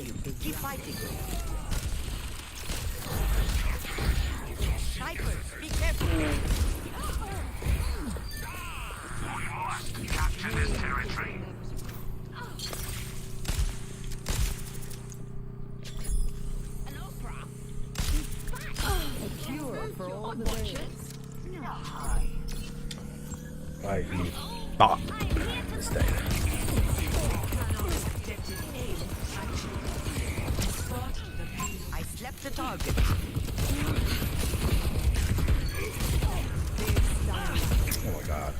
you. Keep fighting. Snipers, be careful. Capture this territory. A cure for all the watchers. Why you thought this day? I slept the target. Oh my god.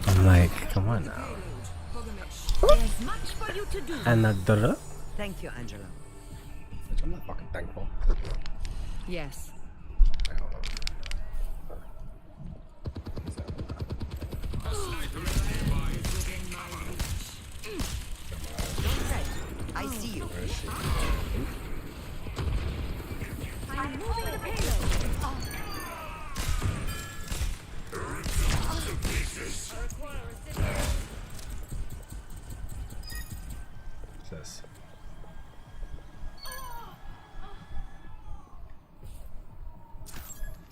I'm like, come on now. There's much for you to do. Another? Thank you, Angela. I'm not fucking thankful. Yes. Don't fret. I see you. Where is she? I'm moving the payload. What's this?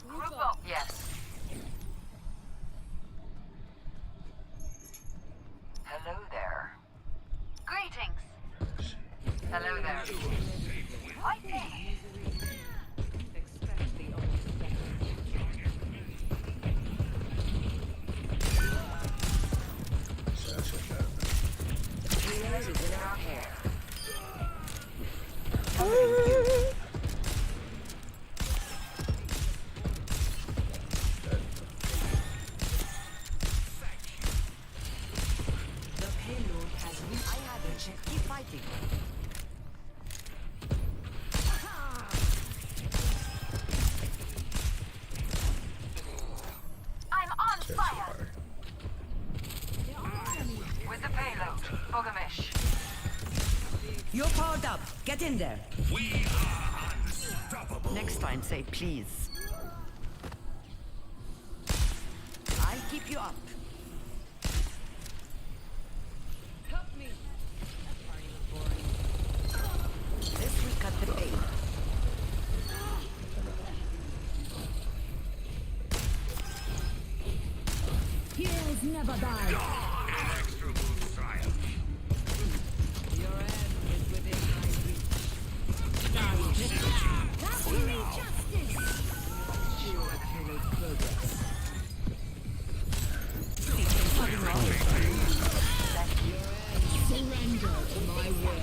Group up, yes. Hello there. Greetings. Hello there. Fighting. Here's in our hair. The payload has reached. I have it. Keep fighting. I'm on There's fire. fire. With the payload. Bogamish. You're powered up. Get in there. We are unstoppable. Next time, say please. I'll keep you up. Help me. This we cut the bait. Heroes never die. Your end is within my reach. That's me justice. Ensure payload progress. Surrender to my will.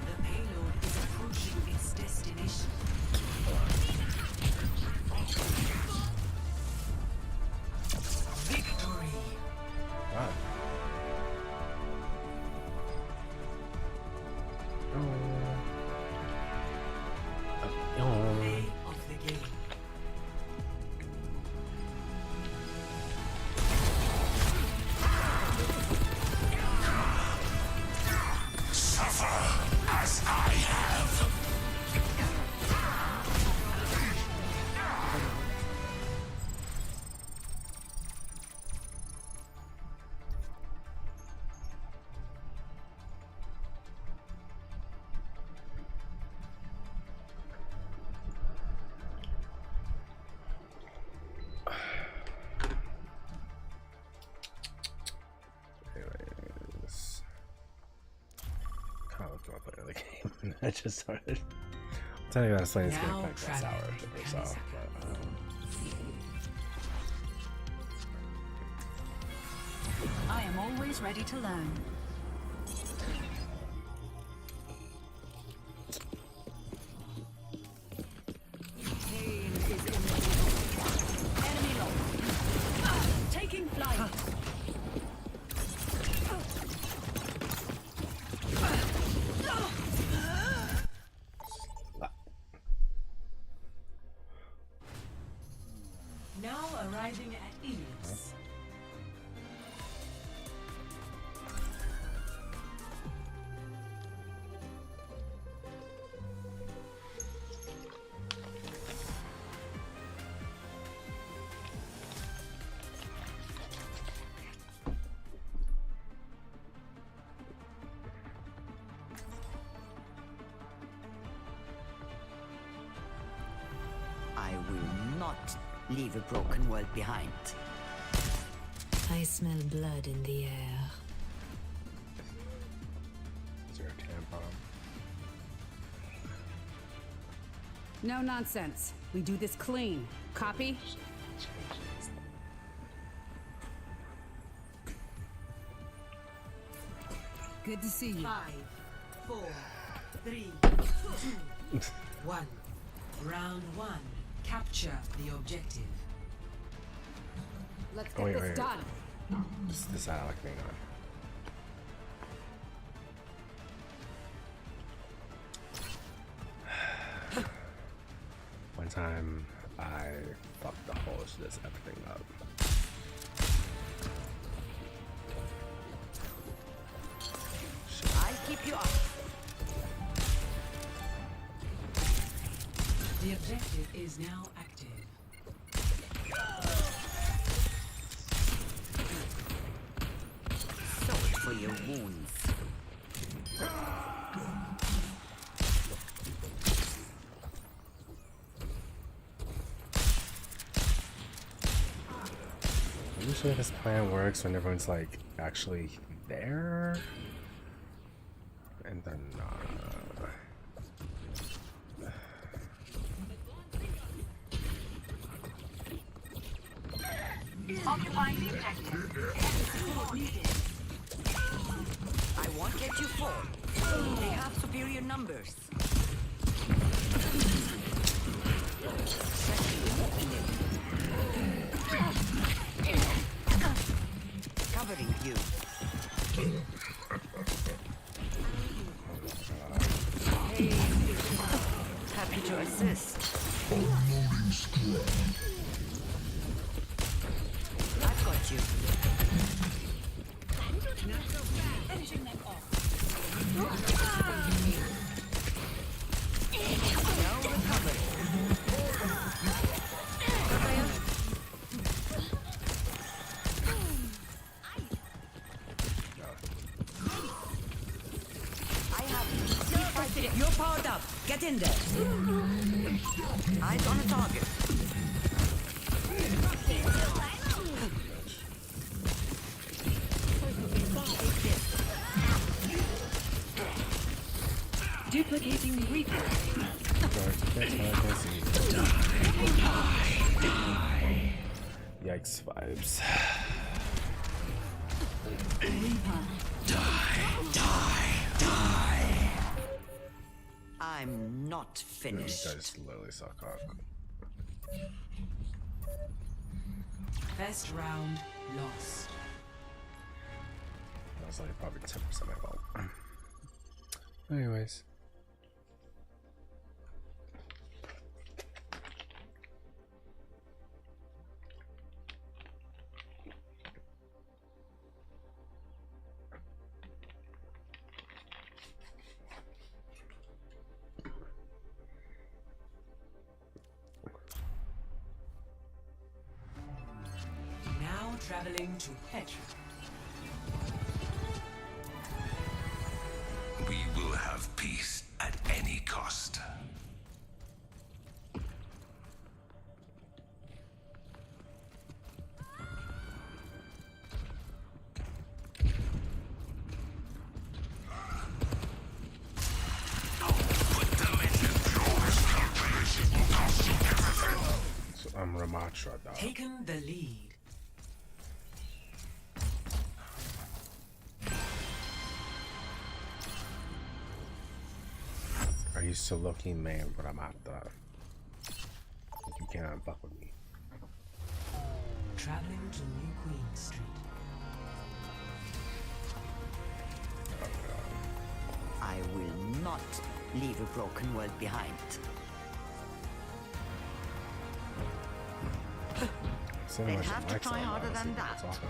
The payload is approaching its destination. Victory. Wow. Play of the game. Anyways, kind of want to play the game. I just started. I'm telling you, I was playing this game for like 6 hours or so. But, I am always ready to learn. Pain is inevitable. Enemy lost. Taking flight. Now arriving at Ilios. not leave a broken world behind. I smell blood in the air. Is there a tampon? No nonsense. We do this clean. Copy? Good to see you. 5, 4, 3, 2, 1. Round 1. Capture the objective. Let's Oh, get wait, this wait. done. This I like being on. One time I fucked the whole this everything up. I'll keep you up. The objective is now active. Salt for your wounds. Usually this plan works when everyone's like actually there. And then Occupying the objective. I won't let you fall. They have superior numbers. Covering you. Hey, happy to assist. I've got you. Finishing them off. No recovery. I have you. You're powered up. Get in there. Eyes on a target. Duplicating reaper. yikes vibes. I'm not These finished. guys literally suck cock. First round lost. That was like probably 10% my fault. Anyways. Now traveling to Petra. We will have peace at any cost. So I'm Ramatra though. Taken the lead. I used to lucky man, but I'm out the. You can't fuck with me. Traveling to New Queen Street. I will not leave a broken world behind. So They much have to likes try on harder honestly, than that's that. awesome.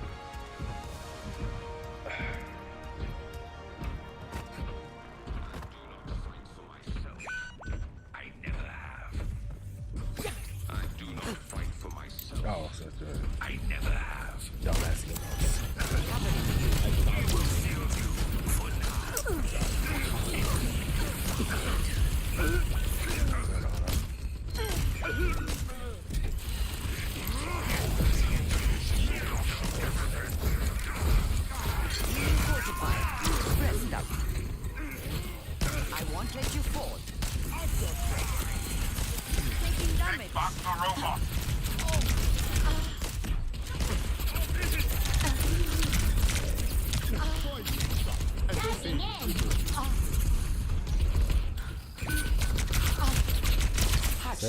I never have. I do not fight for myself. Oh, so it's good. I never have. Dumbass emails. I will seal you for now.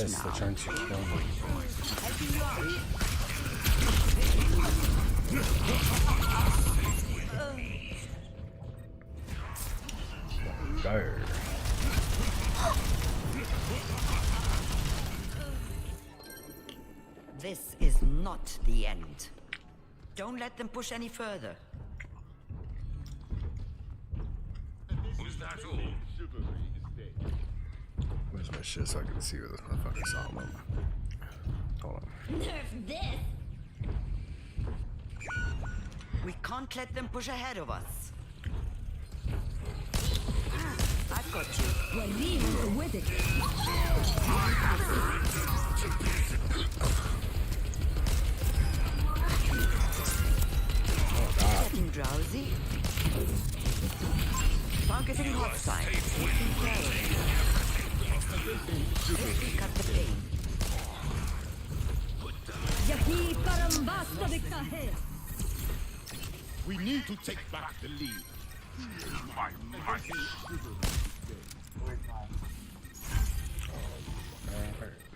this? now. They're trying to kill me. Helping you out. Go. This is not the end. Don't let them push any further. Was that all? Where's my shit so I can see where this motherfucker's on? Hold on. Nerf this. We can't let them push ahead of us. I've got you. وريهم قوتك. Getting drowsy. Targeting hot side. Taking care of it. This will cut the pain. Lkamsdlkmasdlkm. We need to take back the lead.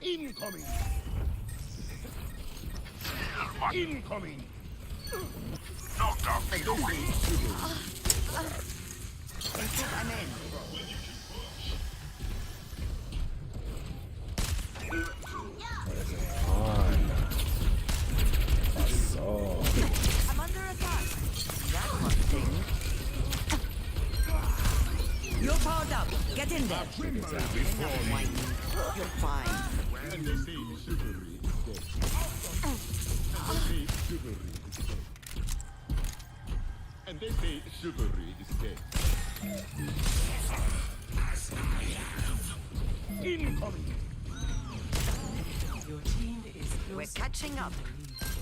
Incoming! Incoming! Knocked off. I'm in. I'm under attack. That must sting. You're powered up. Get in there. Enough whining. You're fine. And they say chivalry is dead. And they say chivalry is dead. Incoming! We're catching up.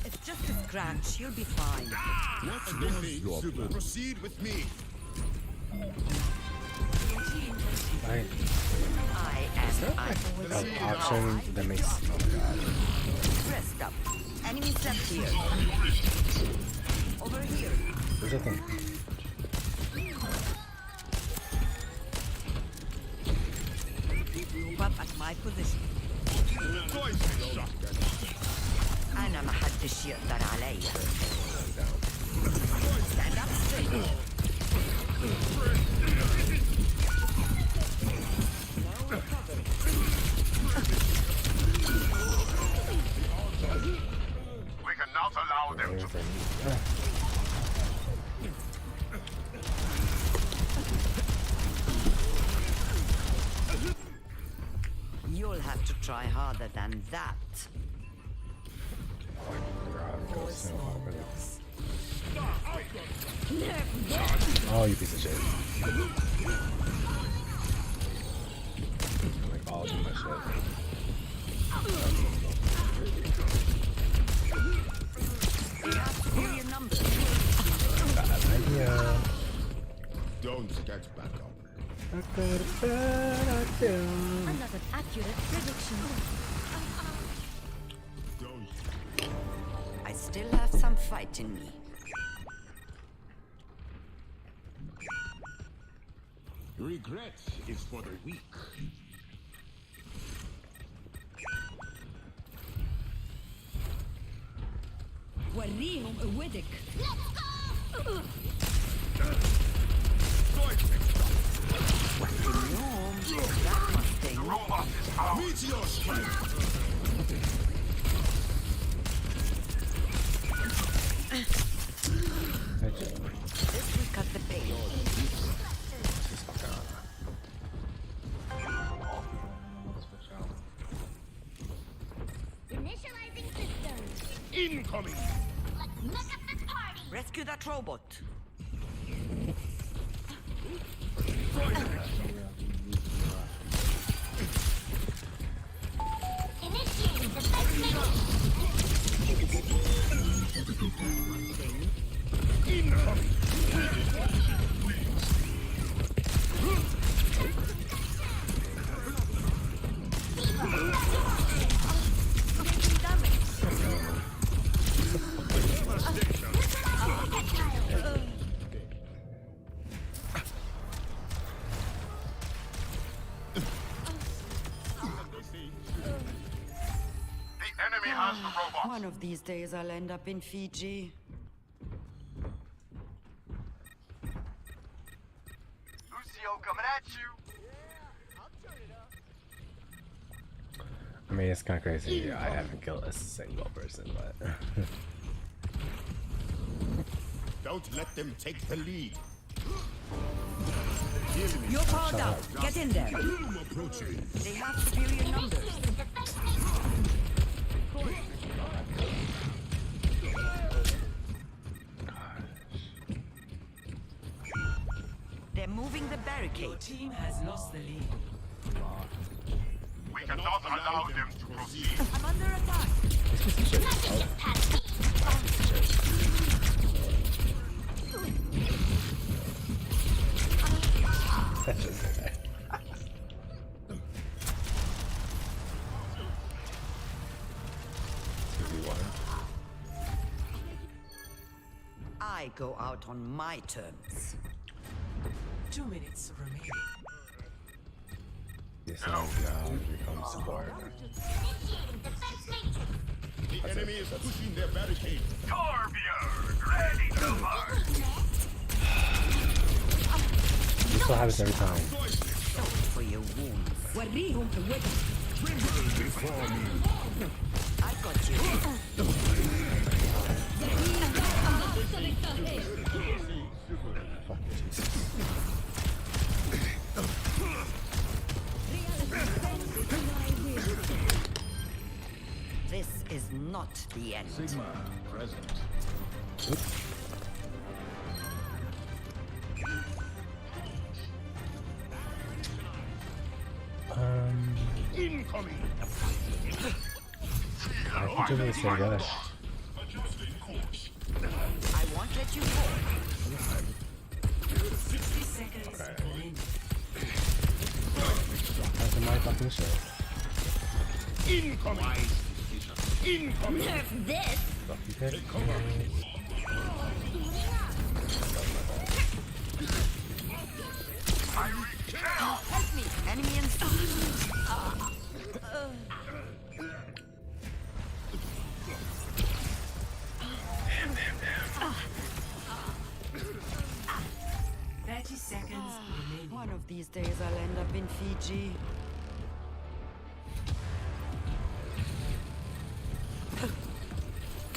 It's just a scratch. You'll be fine. What was your plan? Proceed with me. I I am an option that makes. Oh my god. Rest up. Enemies left here. Over here. There's a thing. Move up at my position. أنا ما حدش يقدر عليا. Stand up straight. Now recover. We cannot allow them to. You'll have to try harder than that. Oh, you piece of shit. Like all of my shit. We have to pull your numbers. Bad idea. Don't get back up. Another accurate prediction. Don't. I still have some fight in me. Regret is for the weak. وريهم قوتك. That must sting. Robot is out. Meteor strike! This will cut the pain. Initializing systems. Incoming! Let's look at this party. Rescue that robot. Initiating defense mechanism. Incoming! Taking damage. One of these days I'll end up in Fiji. Lucio coming at you. I mean, it's kind of crazy. I haven't killed a single person, but Don't let them take the lead. You're powered up. Get in there. Approaching. They have superior numbers. They're moving the barricade. Team has lost the lead. We cannot allow them to proceed. I'm under attack. that's just okay. I go out on my terms. 2 minutes remaining. This is now becomes support. Initiating defense matrix. The enemy is pushing their barricade. Torbjorn, ready to march. This will happen every time. So for your wounds. Before me. I got you. Fuck Jesus. This is not the end. Sigma present. Incoming. I think we're gonna stay together. I won't let you fall. 60 seconds remaining. That's my fucking shit. Incoming. Incoming. Nerf this. Fuck you, kid. Help me. Enemy in sight. One of these days I'll end up in Fiji.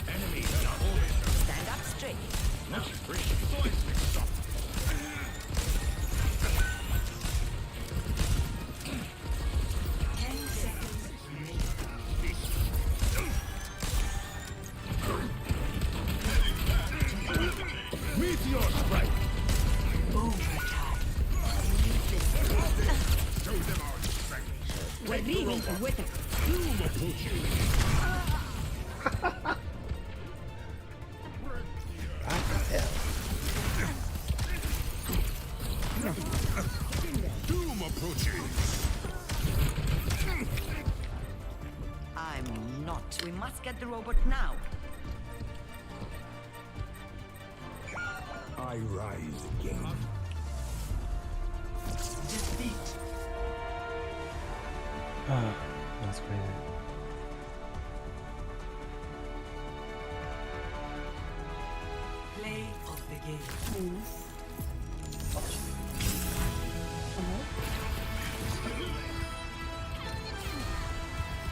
Enemy. Stand up straight. Not free. Stop. 10 seconds remaining. Meteor strike. Overtime. Show them our strength. Doom approaching. Doom approaching. I'm not. We must get the robot now. I rise again. Defeat. That's crazy. Play of the game.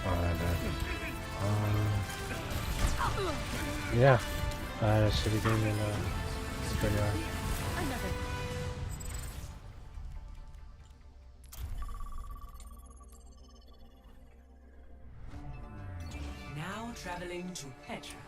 Oh, that bad. Yeah. Shitty game in Superior. Another. Now traveling to Petra.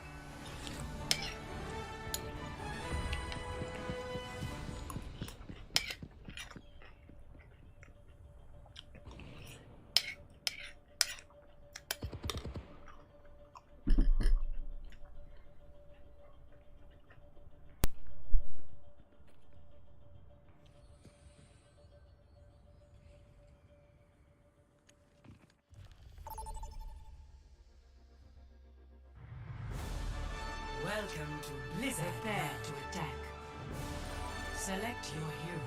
Welcome to Blizzard. Prepare to attack. Select your hero.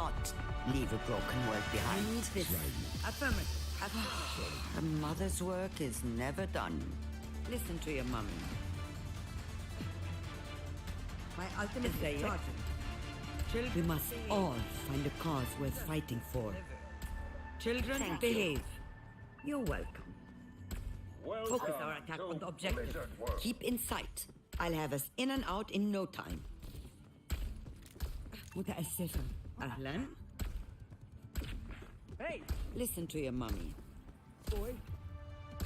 not leave a broken world behind. I need this. Affirmative. A mother's work is never done. Listen to your mummy. My ultimate is Children, we must all find a cause worth fighting for. Children, behave. You're welcome. Focus our attack on the objective. Keep in sight. I'll have us in and out in no time. متأسفة. أهلا. Hey! Listen to your mummy. Boy.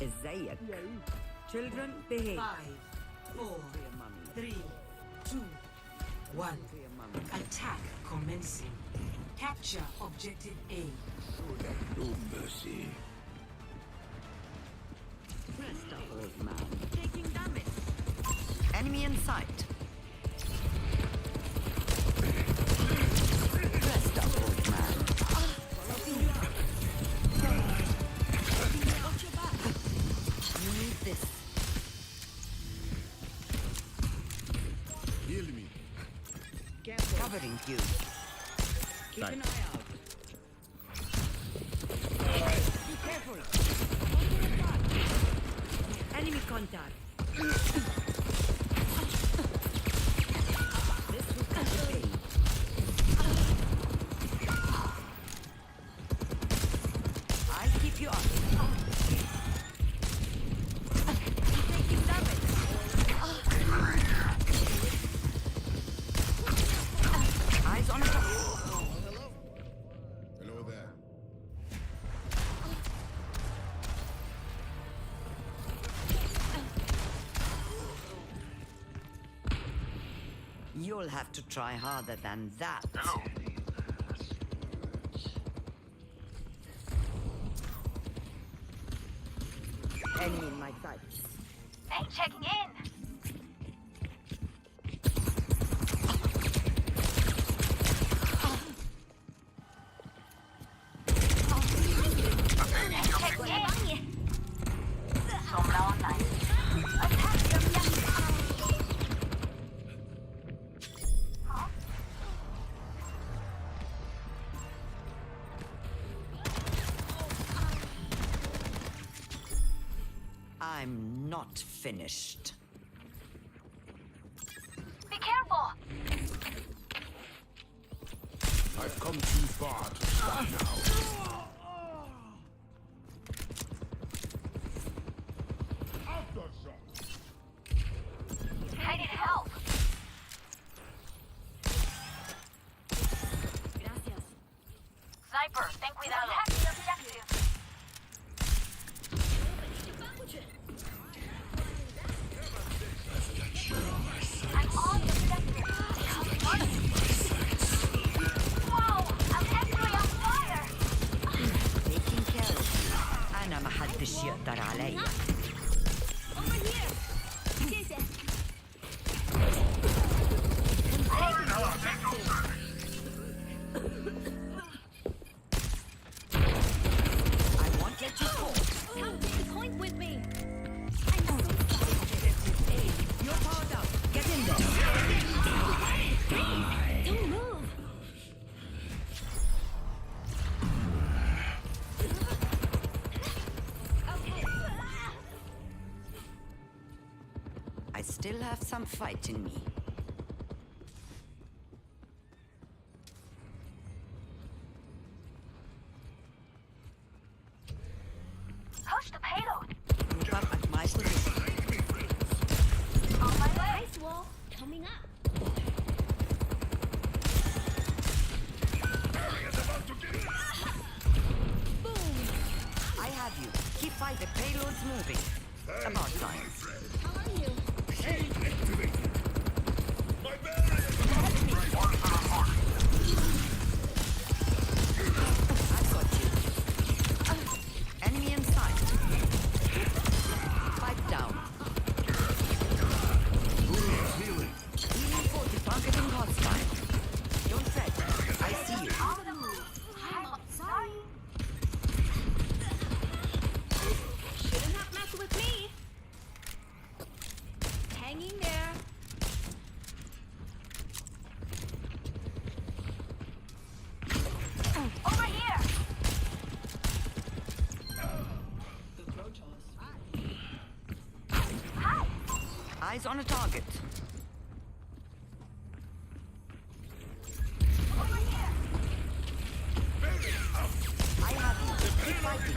ازيك. Children, behave. 5, 4, 3, 2, 1. Attack commencing. Capture objective A. No mercy. Rest up, old man. Taking damage. Enemy in sight. Rest up, old man. You need this. Heal me. Covering you. Keep an eye out. Be careful. Enemy contact. This will cut the pain. I'll keep you up. Taking damage. Eyes on the top. Hello there. You'll have to try harder than that. Enemy in my sights. Hey, checking in. Checking in. Sombra online. Attack the objective. Huh? I'm not finished. Be careful. I've come too far to stop now. Aftershock. I need help. Gracias. Sniper, think without attack the objective. I'm on the objective. Wow, I'm actually on fire. Taking care of you. أنا ما حدش يقدر علي. Over here. Jason. I won't let you go. Come take the point with me. You're powered up. Get in there. Don't move. Okay. I still have some fight in me. Push the payload. Move up at my position. On my way. Ice wall coming up. Boom. I have you. Keep fight. The payload's moving. About time. How are you? I've got you. Enemy in sight. Fight down. Healing 40, targeting hostile. Don't fret. I see you. On the move. I'm sorry. Shouldn't have messed with me. Hanging Eyes on a target. I have you. Keep fighting.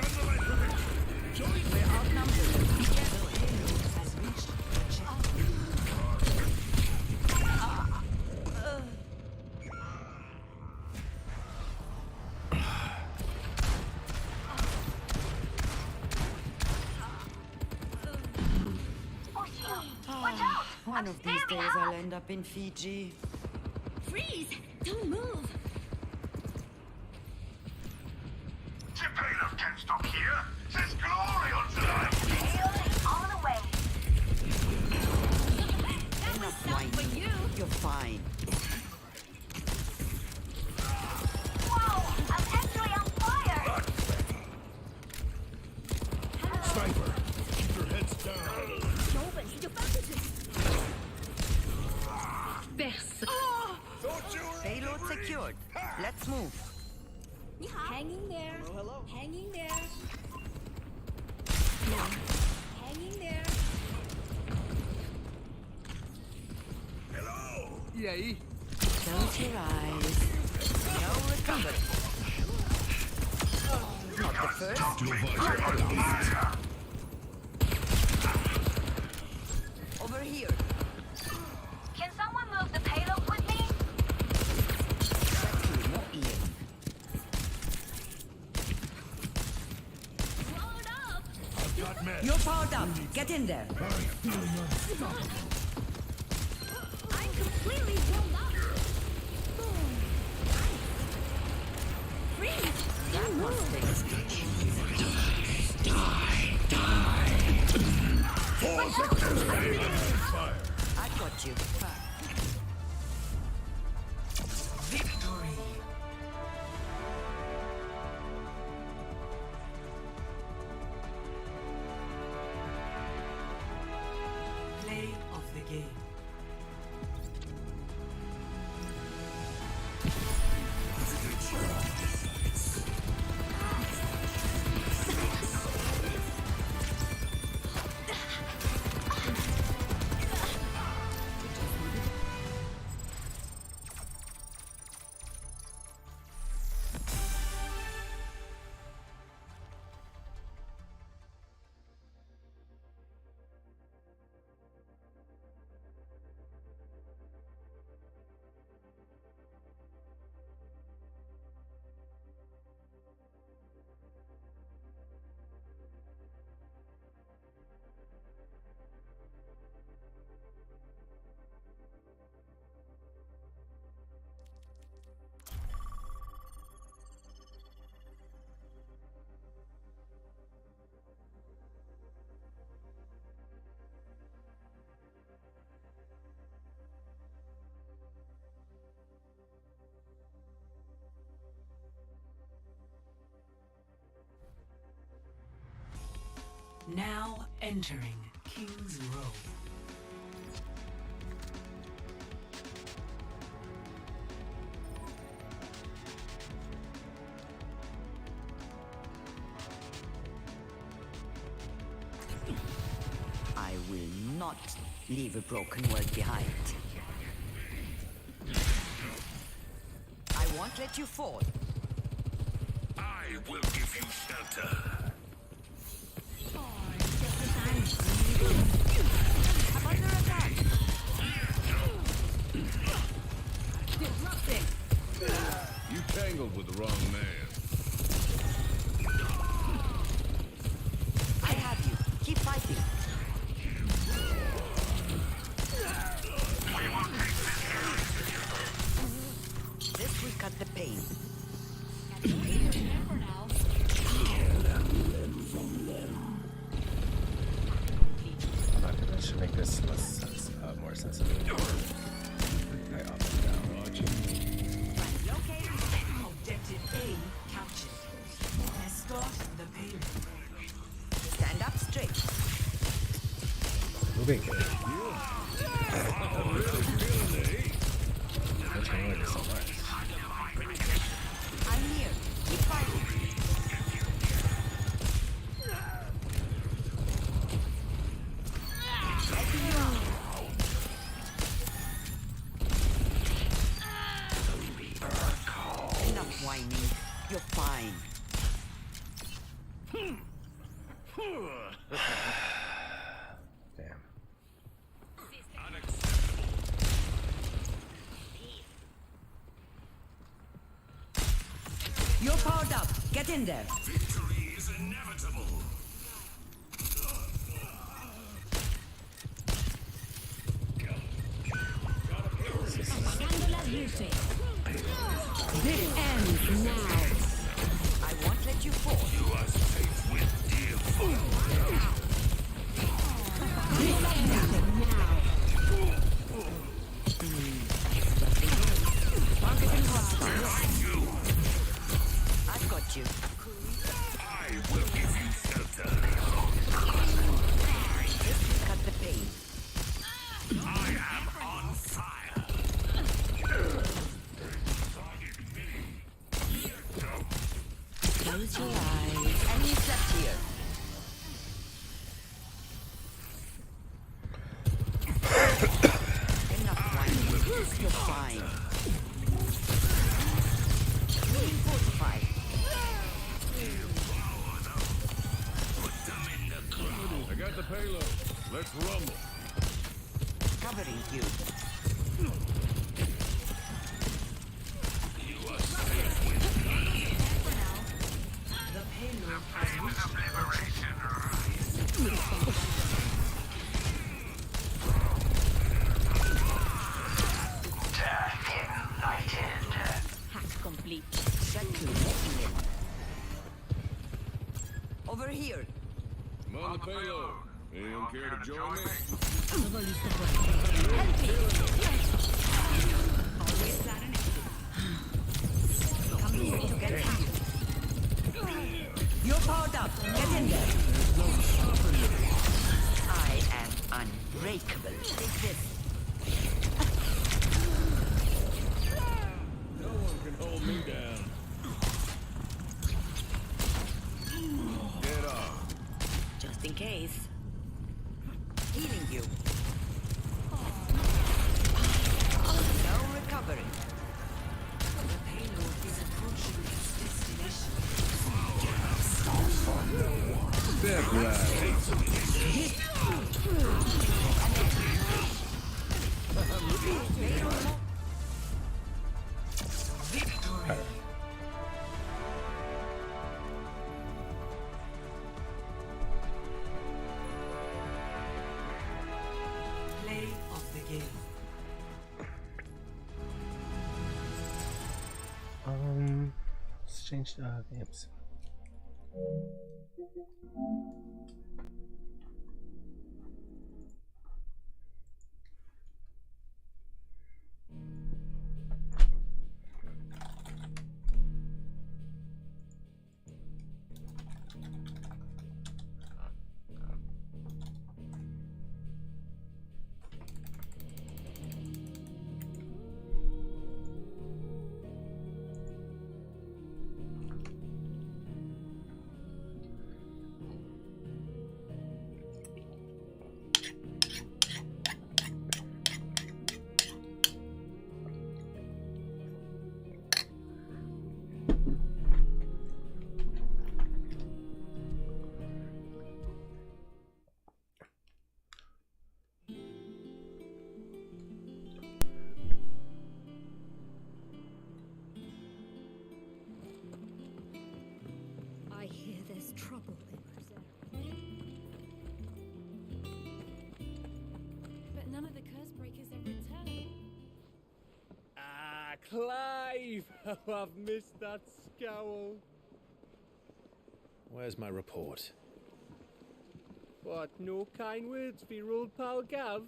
We're outnumbered. Has reached the checkpoint. One of these days I'll end up in Fiji. Freeze! Don't move! The payload can't stop here. There's glory on tonight. Payload on the way. Enough whining. You're fine. Wow, I'm actually on fire. Sniper, keep your heads down. Payload secured. Let's move. Hanging there. Hello. Hanging there. Hanging there. Close your eyes. No recovery. Not the first. Over here. Can someone move the payload with me? That's you, not Ian. Blow it up. I've got men. You're powered up. Get in there. I'm completely blown up. Boom. Freeze! Don't move. I got you. Victory. Play of the game. Now entering King's Row. I will not leave a broken world behind. I won't let you fall. I will give you shelter. I'm under attack. Disrupting. You tangled with the wrong man. I have you. Keep fighting. This will cut the pain. Remember now. That should make this less more sensitive. I up and down. Located. Objective A captured. Escort the payload. Stand up straight. Moving. Which one would so much? I'm here. Keep fighting. whining. You're fine. Damn. You're powered up. Get in there. Victory is inevitable. This ends now. I won't let you fall. You are safe with dear I've got you. I will give you shelter. Cut the pain. I am on fire. Close your eyes. Enemies left here. Enough whining. You're fine. Being fortified. I got the payload. Let's rumble. Covering you. The payload has reached Of liberation rise. Death ignited. Hack complete. Set to making it. Over here. I'm on the payload. Anyone care to join me? Always plan an exit. Come here to get you. You're powered up. Get in there. I am unbreakable. Take this. No one can hold me down. Get off. Just in case. Healing you. No recovery. the payload is approaching its destination. Step right. Victory. Play of the game. Let's change games. I hear there's trouble in but none of the curse breakers have returned. Ah, Clive! Oh, I've missed that scowl. Where's my report? What, no kind words for your old pal Gav?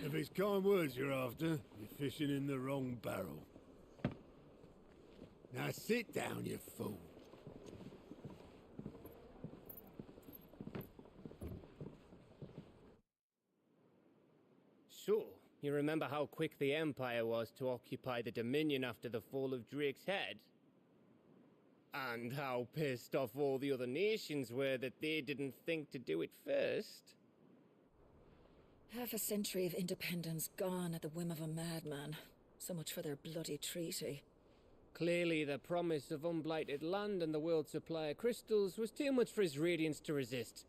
If it's kind words you're after, you're fishing in the wrong barrel. Now sit down, you fool. So, you remember how quick the Empire was to occupy the Dominion after the fall of Drake's head? And how pissed off all the other nations were that they didn't think to do it first? Half a century of independence gone at the whim of a madman. So much for their bloody treaty. Clearly, the promise of unblighted land and the world's supply of crystals was too much for his radiance to resist.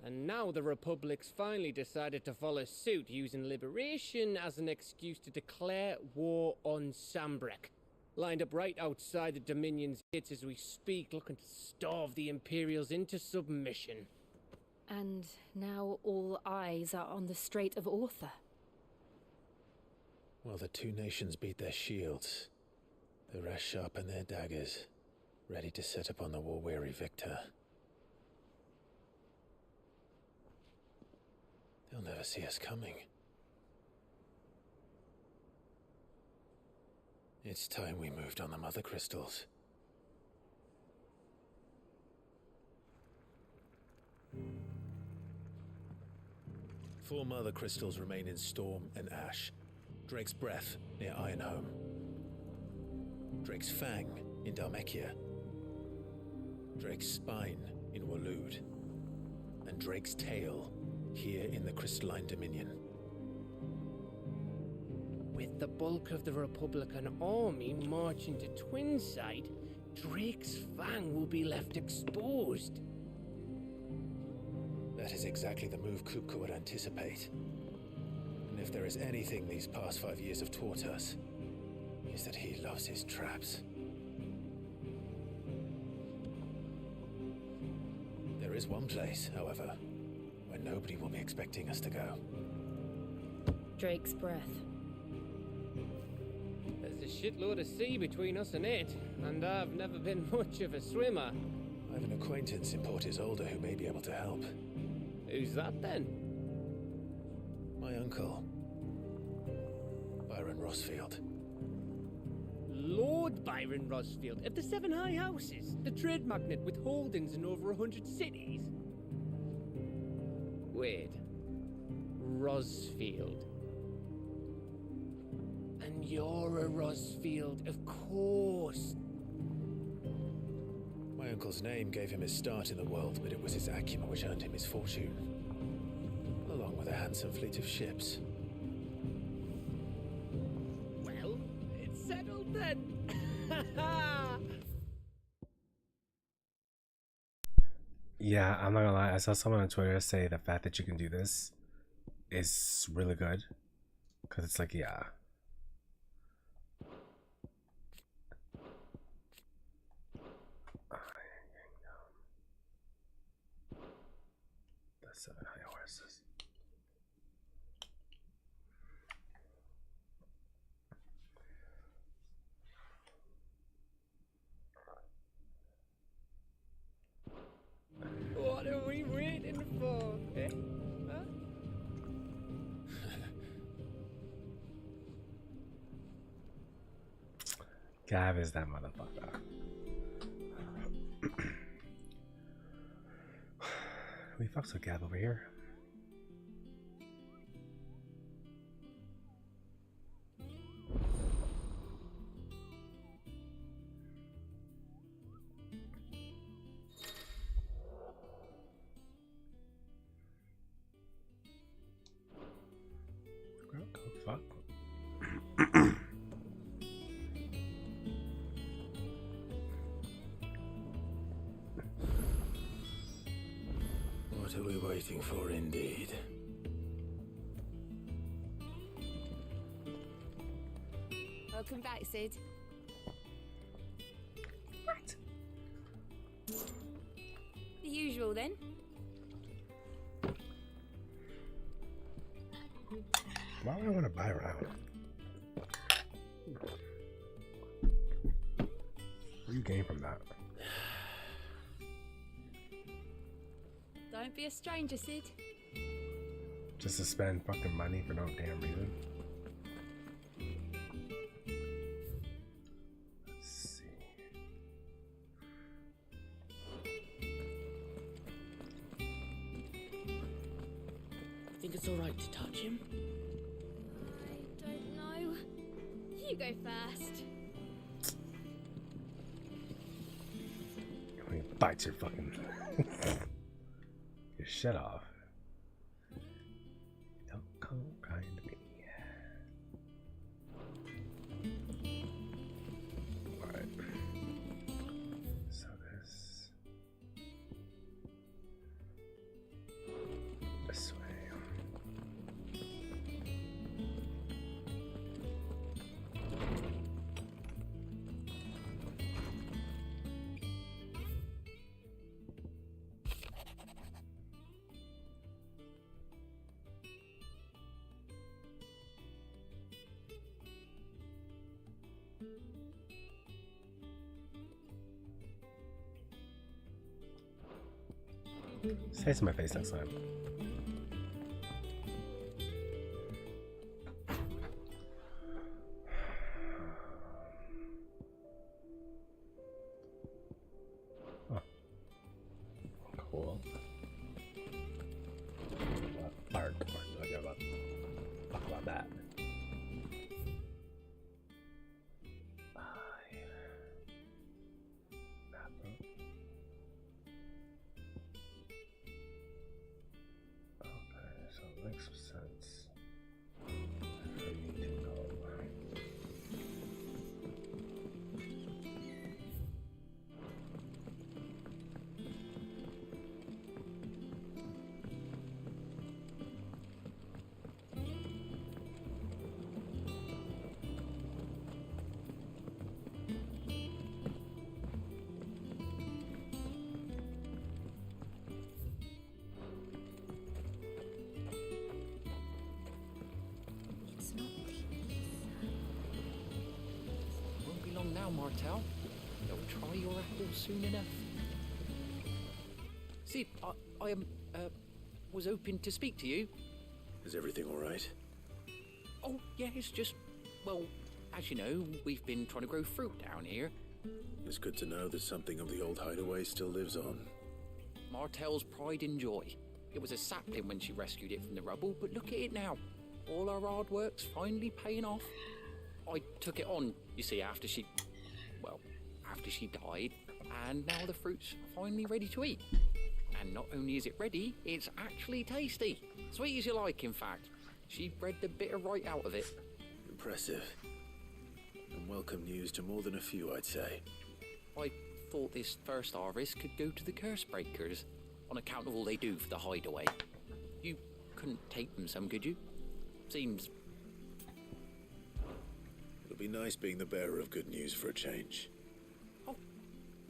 And now the Republic's finally decided to follow suit, using liberation as an excuse to declare war on Sambrek. Lined up right outside the Dominion's gates as we speak, looking to starve the Imperials into submission. And now all eyes are on the Strait of Author. While the two nations beat their shields, the rest sharpen their daggers, ready to set upon the war-weary victor. They'll never see us coming. It's time we moved on the Mother Crystals. Four Mother Crystals remain in Storm and Ash. Drake's Breath near Ironhome. Drake's Fang in Dhalmekia. Drake's Spine in Waloed. And Drake's Tail here in the Crystalline Dominion. With the bulk of the Republican army marching to Twinside, Drake's Fang will be left exposed. That is exactly the move Kupka would anticipate. And if there is anything these past 5 years have taught us, is that he loves his traps. There is one place, however, where nobody will be expecting us to go. Drake's Breath. There's a shitload of sea between us and it, and I've never been much of a swimmer. I have an acquaintance in Port Isolde who may be able to help. Who's that then? My uncle, Byron Rossfield. Lord Byron Rossfield of the Seven High Houses, the trade magnate with holdings in over 100 cities. Wait, Rossfield. And you're a Rossfield, of course. My uncle's name gave him his start in the world, but it was his acumen which earned him his fortune, along with a handsome fleet of ships. Well, it's settled then. Yeah, I'm not gonna lie. I saw someone on Twitter say the fact that you can do this is really good. Because it's like, yeah. The Seven High Horses. What are we waiting for? Eh? Huh? Gav is that motherfucker. We fucks with Gav over here. Fuck. What are we waiting for, indeed? Welcome back, Sid. What? The usual then. Why would I want to buy around? What do you gain from that? Don't be a stranger, Sid. Just to spend fucking money for no damn reason? Let's see. Think it's alright to touch him? I don't know. You go first. He bites your fucking your shit off. Don't come crying to me. Say it to my face next time. Oh. Cool. Fire door. I don't talk about that. Makes sense. I need to know. Now, Martel. You'll try your apple soon enough. See, I was hoping to speak to you. Is everything all right? Oh, yeah, it's just, well, as you know, we've been trying to grow fruit down here. It's good to know that something of the old hideaway still lives on. Martel's pride and joy. It was a sapling when she rescued it from the rubble, but look at it now. All our hard work's finally paying off. I took it on, you see, after she died, and now the fruit's finally ready to eat. And not only is it ready, it's actually tasty. Sweet as you like, in fact. She bred the bitter right out of it. Impressive. And welcome news to more than a few, I'd say. I thought this first harvest could go to the curse breakers, on account of all they do for the hideaway. You couldn't take them some, could you? Seems... It'll be nice being the bearer of good news for a change.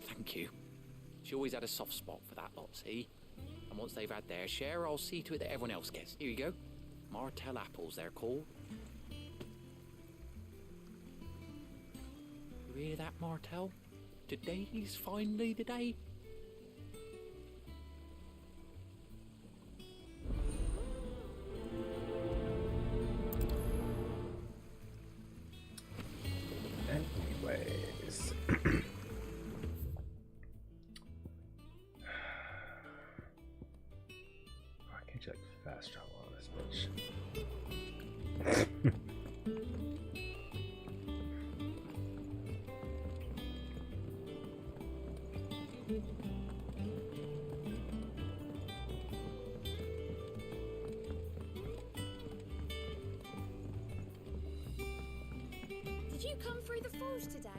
Thank you. She always had a soft spot for that lot, see? And once they've had their share, I'll see to it that everyone else gets. Here you go. Martel apples, they're called. You hear that, Martel? Today's finally the day. Anyways. I can check fast travel on this bitch. Did you come through the forge today?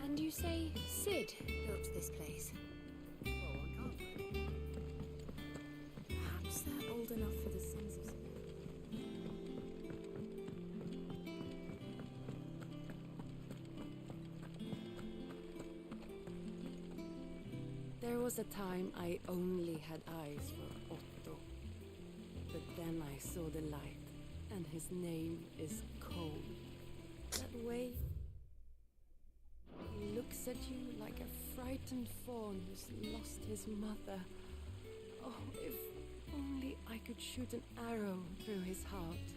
And you say Sid built this place? Oh, I can't. Perhaps they're old enough for the Sons of... There was a time I only had eyes for Otto. But then I saw the light, and his name is Cold. That way, he looks at you like a frightened fawn who's lost his mother. Oh, if only I could shoot an arrow through his heart.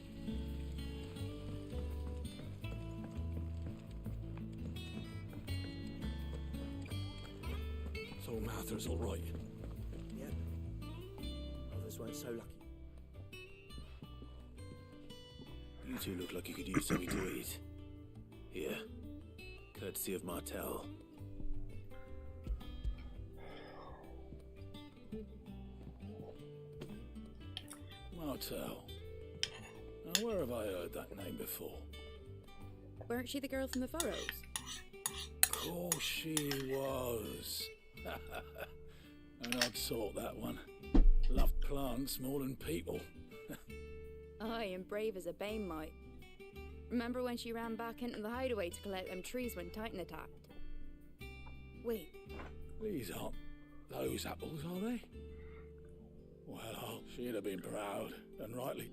So Mather's all right. Yep. Others weren't so lucky. You two look like you could use something to eat. Here. Courtesy of Martel. Martel. Now, where have I heard that name before? Weren't she the girl from the Furrows? Course she was. An odd sort, that one. Loved plants more than people. Aye, and brave as a bane might. Remember when she ran back into the hideaway to collect them trees when Titan attacked? Wait. Please, Aunt. Those apples, are they? Well, she'd have been proud, and rightly.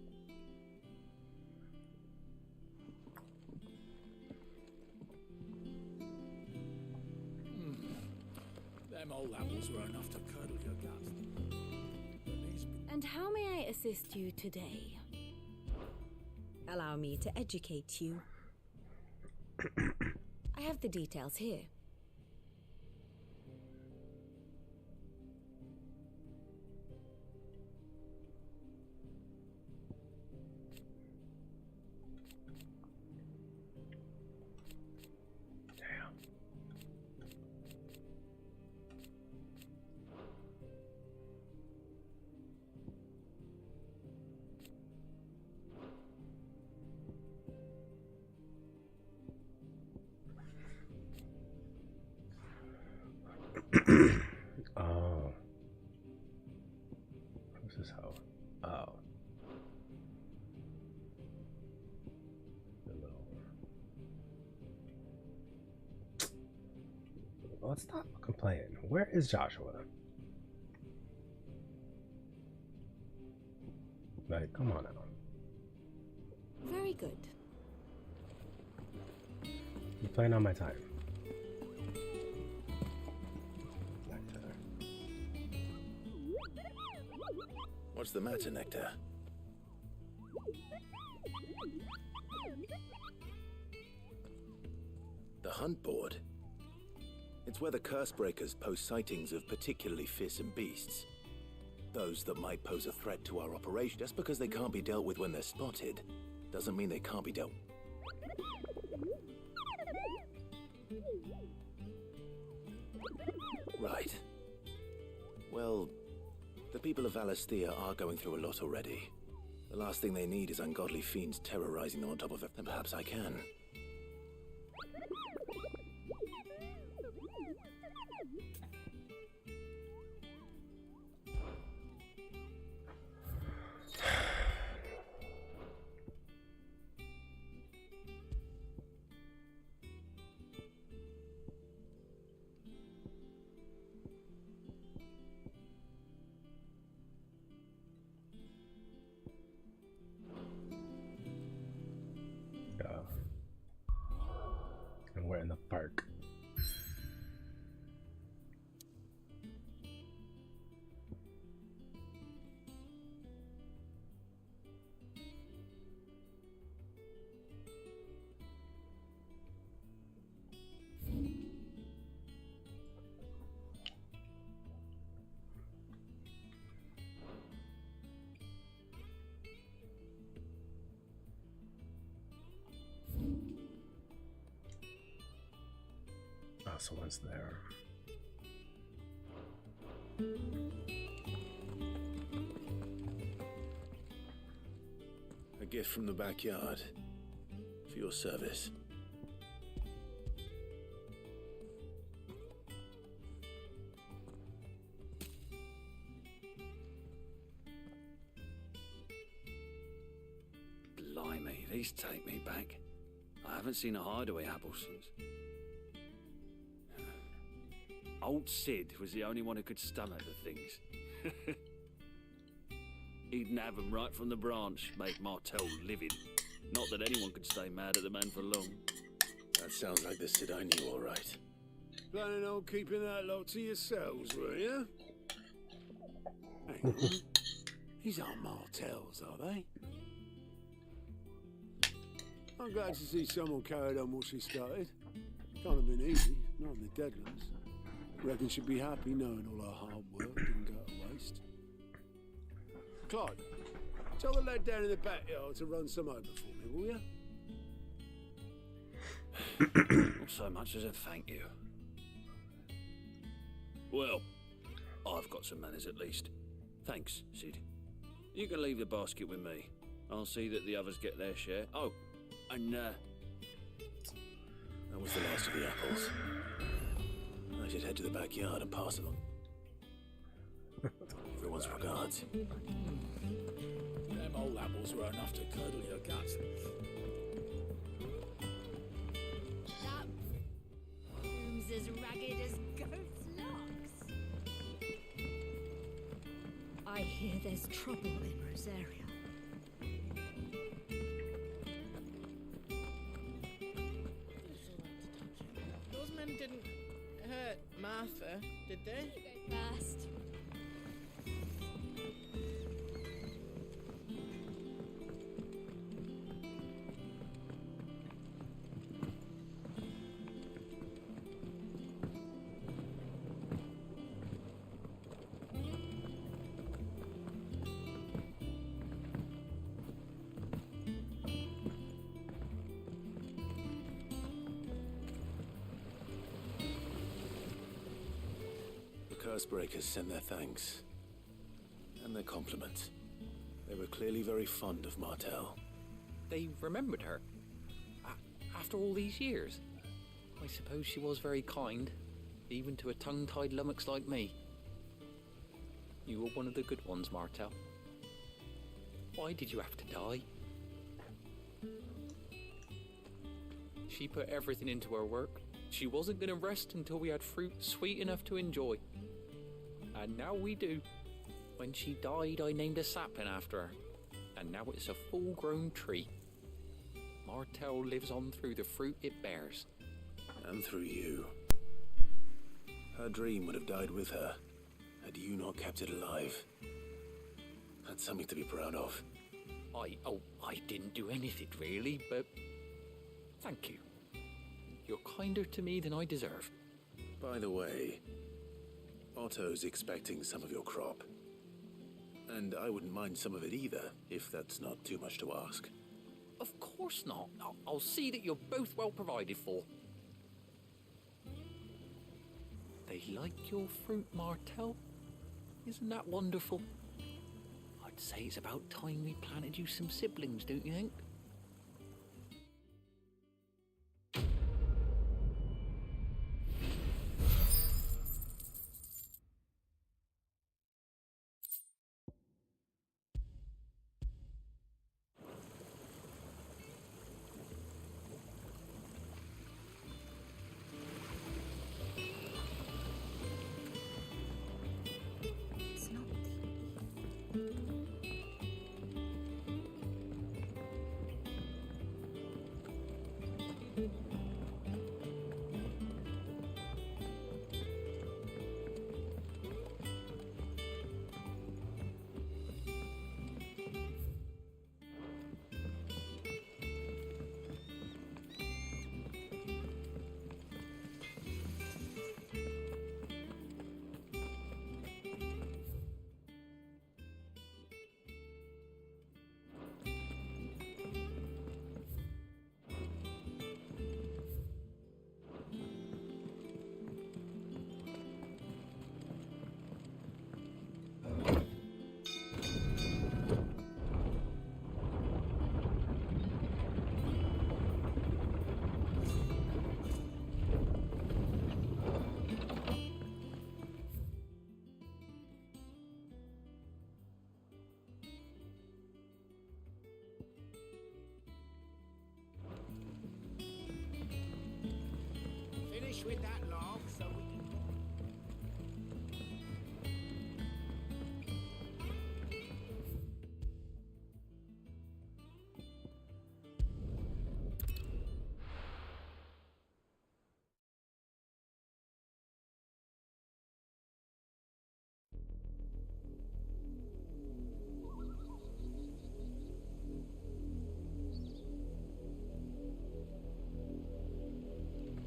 Them old apples were enough to curdle your guts. And how may I assist you today? Allow me to educate you. I have the details here. Oh. What's this hoe? Oh. Let's stop complaining. Where is Joshua? Like, come on now. Very good. You're playing on my time. What's the matter, Nectar? The hunt board? It's where the curse breakers post sightings of particularly fearsome beasts. Those that might pose a threat to our operation. Just because they can't be dealt with when they're spotted, doesn't mean they can't be dealt with. Right. Well, the people of Valisthea are going through a lot already. The last thing they need is ungodly fiends terrorizing them on top of it. Then perhaps I can. And we're in the park. Oh, someone's there. A gift from the backyard. For your service. Blimey, these take me back. I haven't seen a hideaway apple since. Old Sid was the only one who could stomach the things. He'd nab them right from the branch, make Martell livid. Not that anyone could stay mad at the man for long. That sounds like the Sid I knew, all right. Planning on keeping that lot to yourselves, were you? Hang on. These aren't Martells, are they? I'm glad to see someone carried on what she started. Can't have been easy, not in the Deadlands. Reckon she'd be happy knowing all her hard work didn't go to waste. Clyde, tell the lad down in the backyard to run some over for me, will you? Not so much as a thank you. Well, I've got some manners at least. Thanks, Sid. You can leave the basket with me. I'll see that the others get their share. Oh, and that was the last of the apples. I should head to the backyard and pass along. Everyone's regards. Them old apples were enough to curdle your guts. That room's as ragged as goat's locks. hear there's trouble in Rosaria. Those men didn't hurt Martha, did they? You go first. Cursebreakers sent their thanks. And their compliments. They were clearly very fond of Martel. They remembered her? After all these years? I suppose she was very kind, even to a tongue-tied lummox like me. You were one of the good ones, Martel. Why did you have to die? She put everything into her work. She wasn't going to rest until we had fruit sweet enough to enjoy. And now we do. When she died, I named a sapling after her. And now it's a full-grown tree. Martel lives on through the fruit it bears. And through you. Her dream would have died with her, had you not kept it alive. That's something to be proud of. I didn't do anything really, but thank you. You're kinder to me than I deserve. By the way, Otto's expecting some of your crop. And I wouldn't mind some of it either, if that's not too much to ask. Of course not. I'll see that you're both well provided for. They like your fruit, Martel. Isn't that wonderful? I'd say it's about time we planted you some siblings, don't you think? With that log, so we can...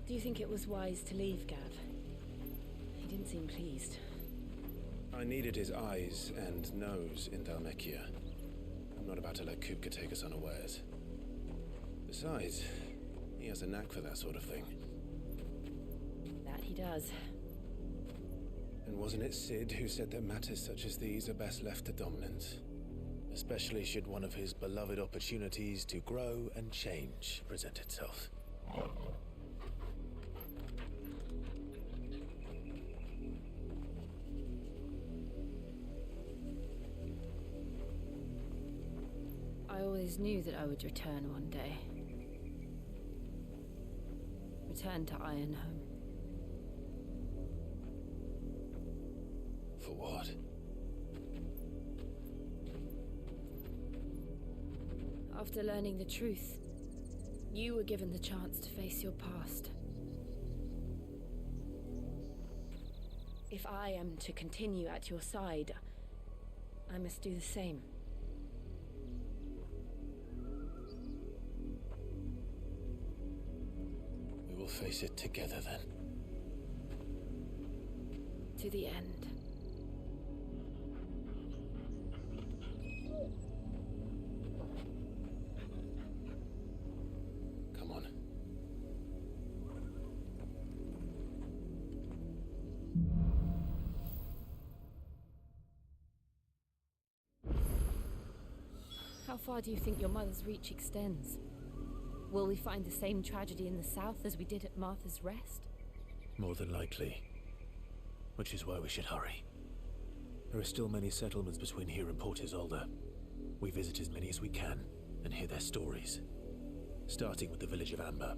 Do you think it was wise to leave, Gav? He didn't seem pleased. I needed his eyes and nose in Dhalmekia. I'm not about to let Kupka take us unawares. Besides, he has a knack for that sort of thing. That he does. And wasn't it Sid who said that matters such as these are best left to dominance? Especially should one of his beloved opportunities to grow and change present itself. I always knew that I would return one day. Return to Ironhome. For what? After learning the truth, you were given the chance to face your past. If I am to continue at your side, I must do the same. We will face it together then. To the end. Come on. How far do you think your mother's reach extends? Will we find the same tragedy in the south as we did at Martha's Rest? More than likely. Which is why we should hurry. There are still many settlements between here and Port Isolde. We visit as many as we can and hear their stories. Starting with the village of Amber.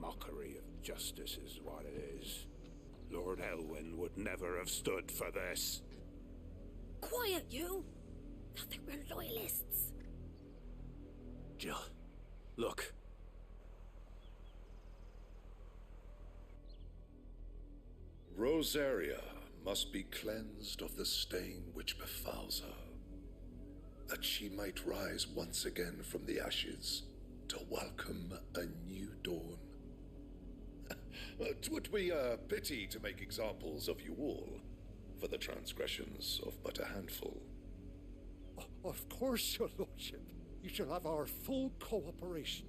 Mockery of justice is what it is. Lord Elwyn would never have stood for this. Quiet, you! Nothing, we're loyalists. Jill, look. Rosaria must be cleansed of the stain which befouls her, that she might rise once again from the ashes to welcome a new dawn. 'Twould be a pity to make examples of you all for the transgressions of but a handful. Of course, your lordship. You shall have our full cooperation.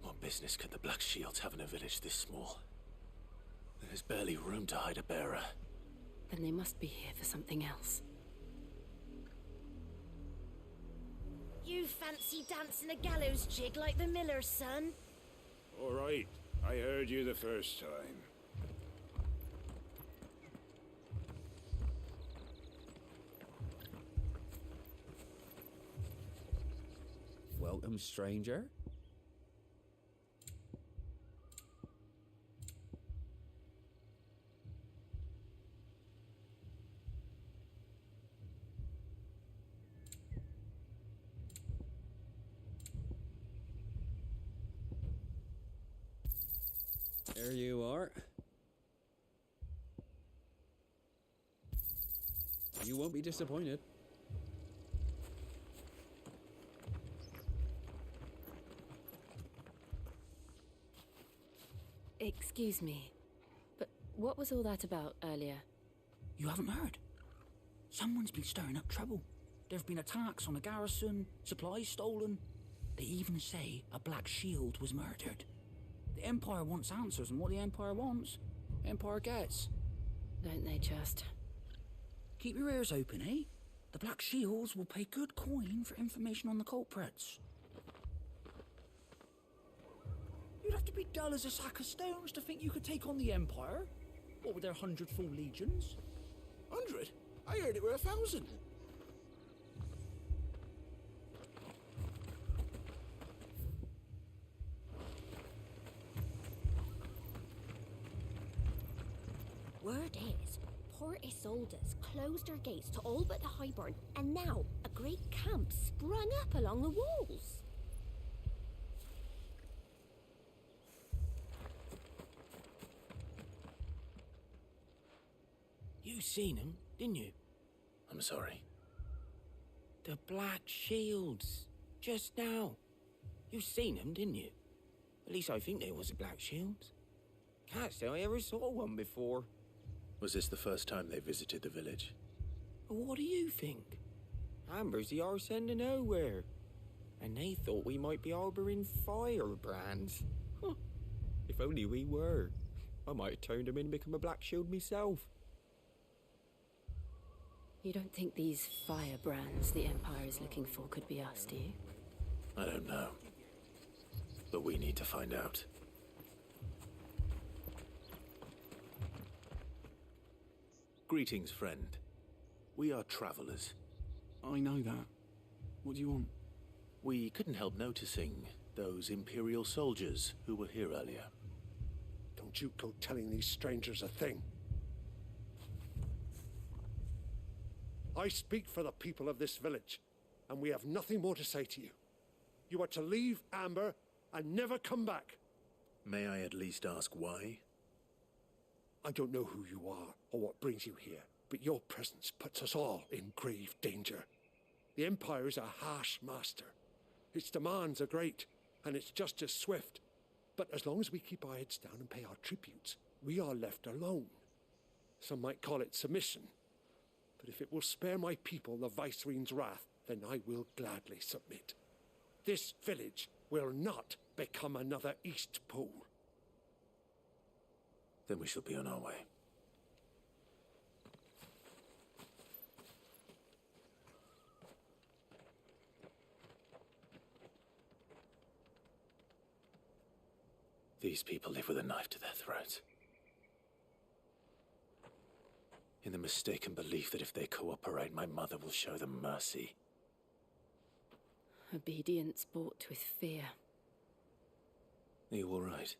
What business could the Black Shields have in a village this small? There's barely room to hide a bearer. Then they must be here for something else. You fancy dancing a gallows jig like the miller's son? All right, I heard you the first time. Welcome, stranger. There you are. You won't be disappointed. Excuse me, but what was all that about earlier? You haven't heard? Someone's been stirring up trouble. There have been attacks on the garrison, supplies stolen. They even say a Black Shield was murdered. The Empire wants answers, and what the Empire wants, Empire gets. Don't they just? Keep your ears open, eh? The Black Shields will pay good coin for information on the culprits. You'd have to be dull as a sack of stones to think you could take on the Empire. What with their 100 full legions? 100? I heard it were 1,000. Word is, poor Isolde's closed her gates to all but the highborn, and now a great camp sprung up along the walls. You seen him, didn't you? I'm sorry. The Black Shields. Just now. You seen them, didn't you? At least I think there was a Black Shields. Can't say I ever saw one before. Was this the first time they visited the village? What do you think? Amber's the arse end of nowhere. And they thought we might be harbouring firebrands. Huh. If only we were. I might have turned them in and become a Black Shield myself. You don't think these firebrands the Empire is looking for could be us, do you? I don't know. But we need to find out. Greetings, friend. We are travelers. I know that. What do you want? We couldn't help noticing those Imperial soldiers who were here earlier. Don't you go telling these strangers a thing. I speak for the people of this village, and we have nothing more to say to you. You are to leave Amber and never come back. May I at least ask why? I don't know who you are or what brings you here, but your presence puts us all in grave danger. The Empire is a harsh master. Its demands are great, and its justice swift. But as long as we keep our heads down and pay our tributes, we are left alone. Some might call it submission. But if it will spare my people the Viceroy's wrath, then I will gladly submit. This village will not become another East Pole. Then we shall be on our way. These people live with a knife to their throats. In the mistaken belief that if they cooperate, my mother will show them mercy. Obedience bought with fear. Are you all right?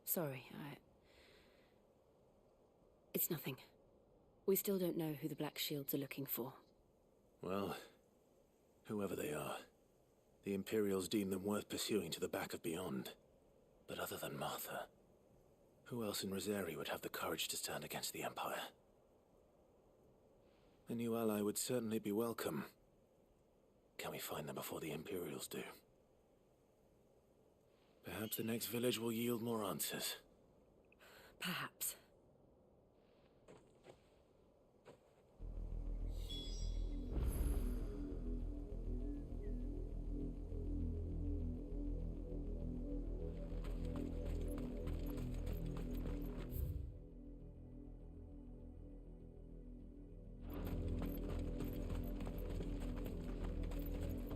Sorry, It's nothing. We still don't know who the Black Shields are looking for. Well, whoever they are, the Imperials deem them worth pursuing to the back of beyond. But other than Martha, who else in Rosari would have the courage to stand against the Empire? A new ally would certainly be welcome. Can we find them before the Imperials do? Perhaps the next village will yield more answers. Perhaps.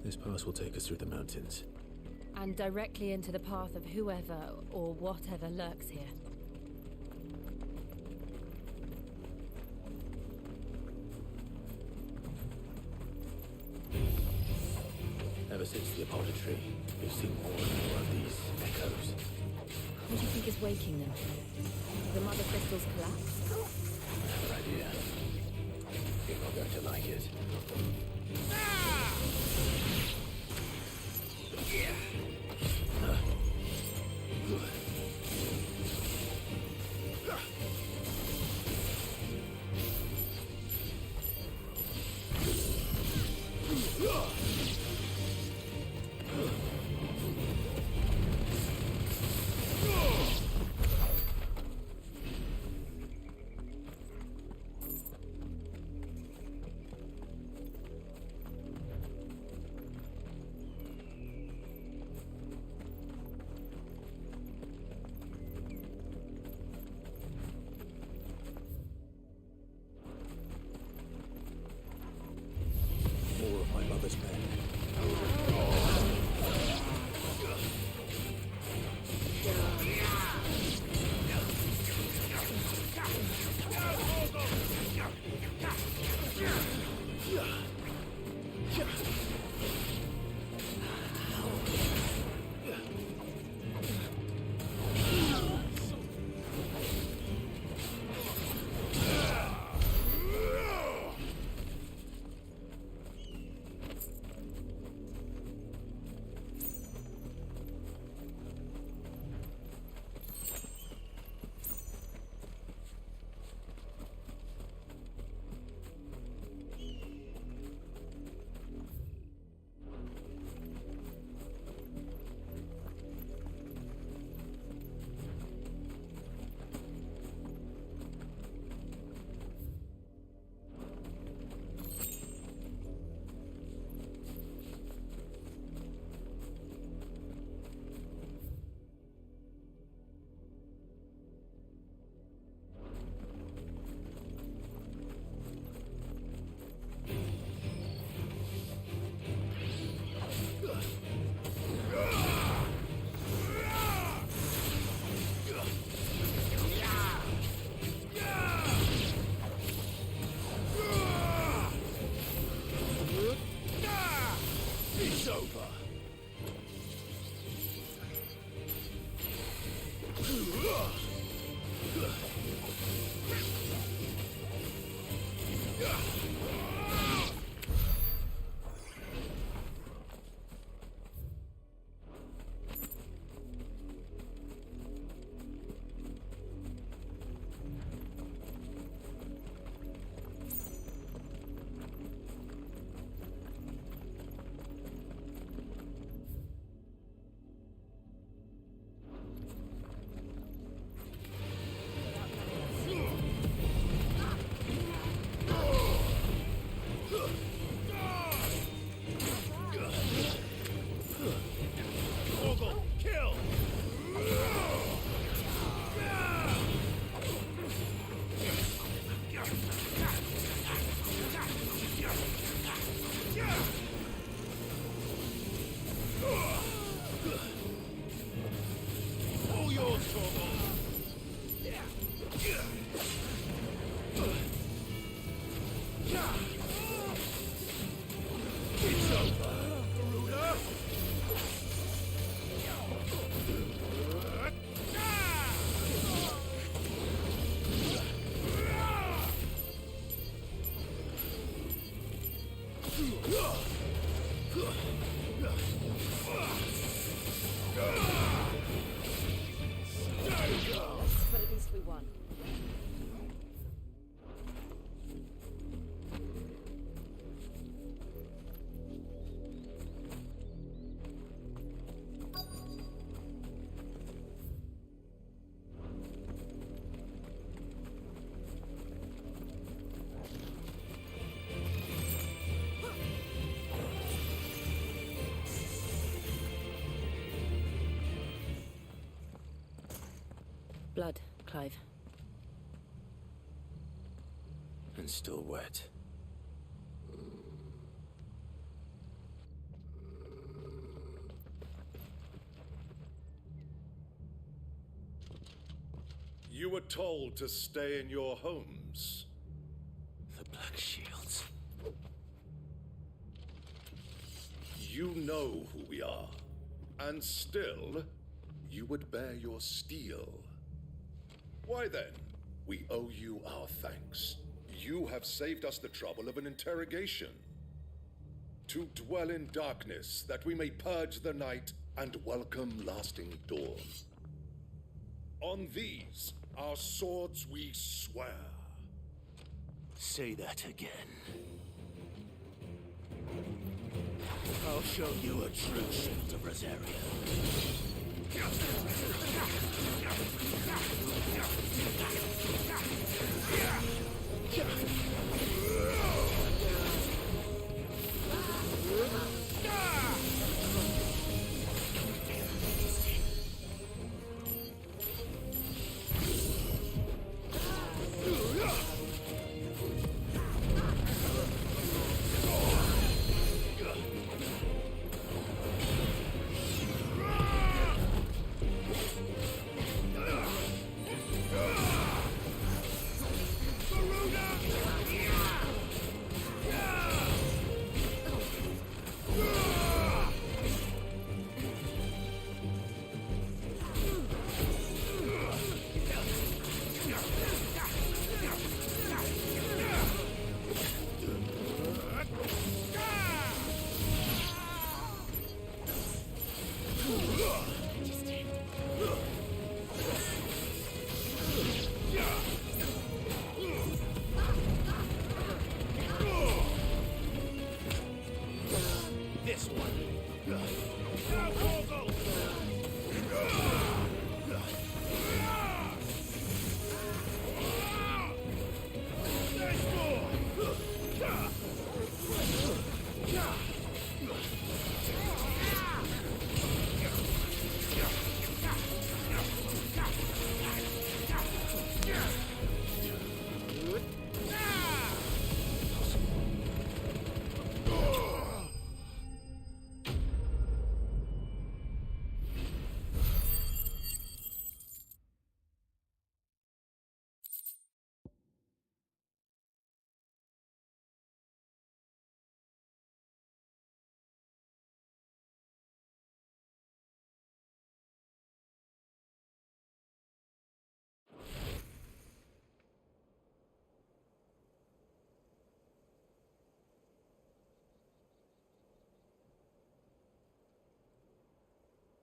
This pass will take us through the mountains. And directly into the path of whoever or whatever lurks here. Ever since the apothecary, we've seen more and more of these echoes. What do you think is waking them? The Mother Crystal's collapse? I have an idea. You're not going to like it. But at least we won. Blood, Clive. And still wet. You were told to stay in your homes. The Black Shields. You know who we are. And still, you would bear your steel. Why then, we owe you our thanks. You have saved us the trouble of an interrogation. To dwell in darkness, that we may purge the night and welcome lasting dawn. On these, our swords we swear. Say that again. I'll show you a true shield of Rosaria.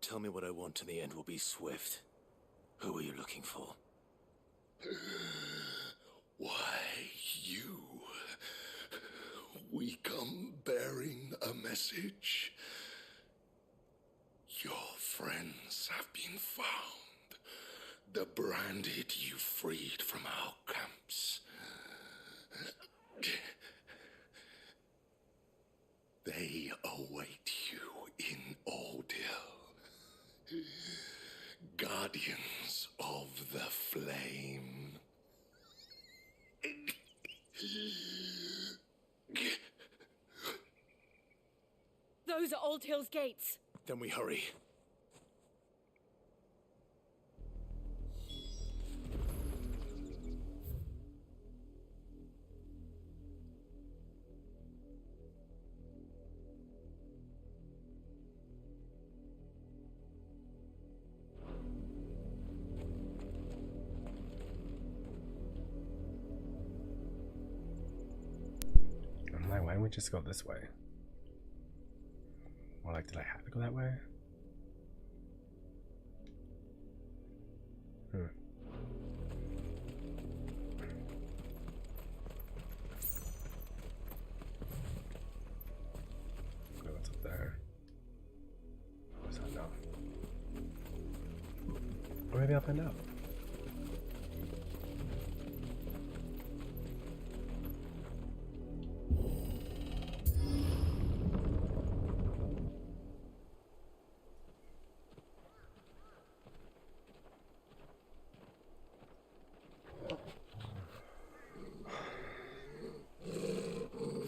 Tell me what I want and the end will be swift. Who are you looking for? Why, you. We come bearing a message. Your friends have been found. The branded you freed from our camps. They await you in Ordeal. Guardians of the Flame. Those are Old Hill's gates. Then we hurry. I'm like, why don't we just go this way? Or like, did I have to go that way? Okay, what's up there? What's that now? Or maybe I'll find out.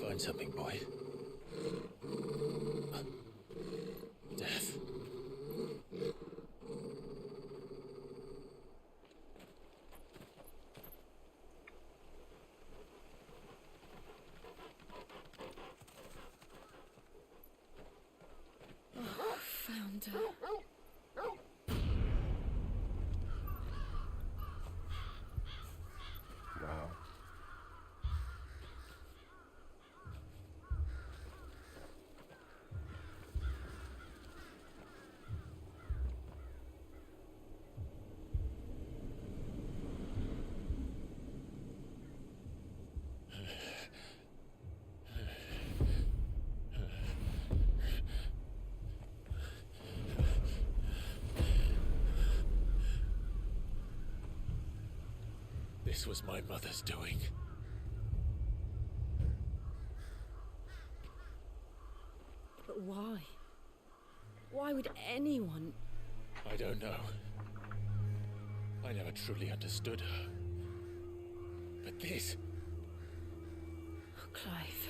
Find something, boy. Death. Oh, found her. Wow. This was my mother's doing. But why? Why would anyone? I don't know. I never truly understood her. But this... Oh, Clive.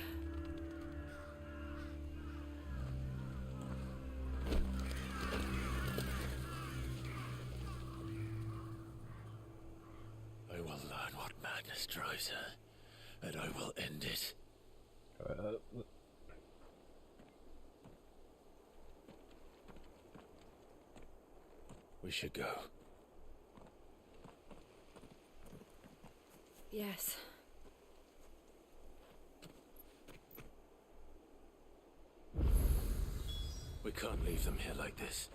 I will learn what madness drives her, and I will end it. We should go. Yes. We can't leave them here like this.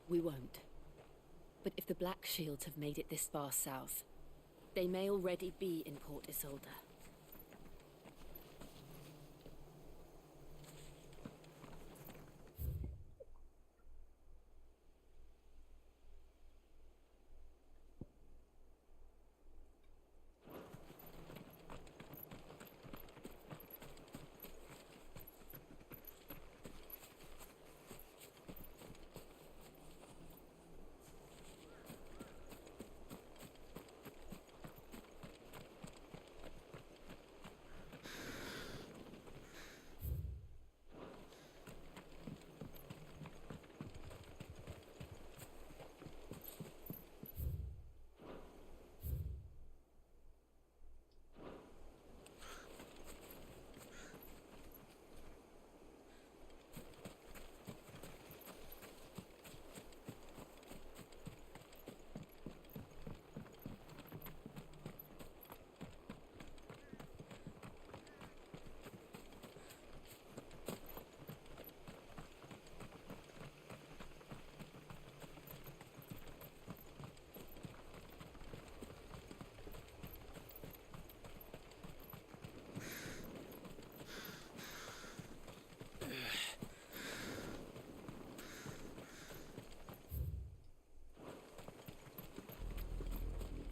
We won't. But if the Black Shields have made it this far south, they may already be in Port Isolde.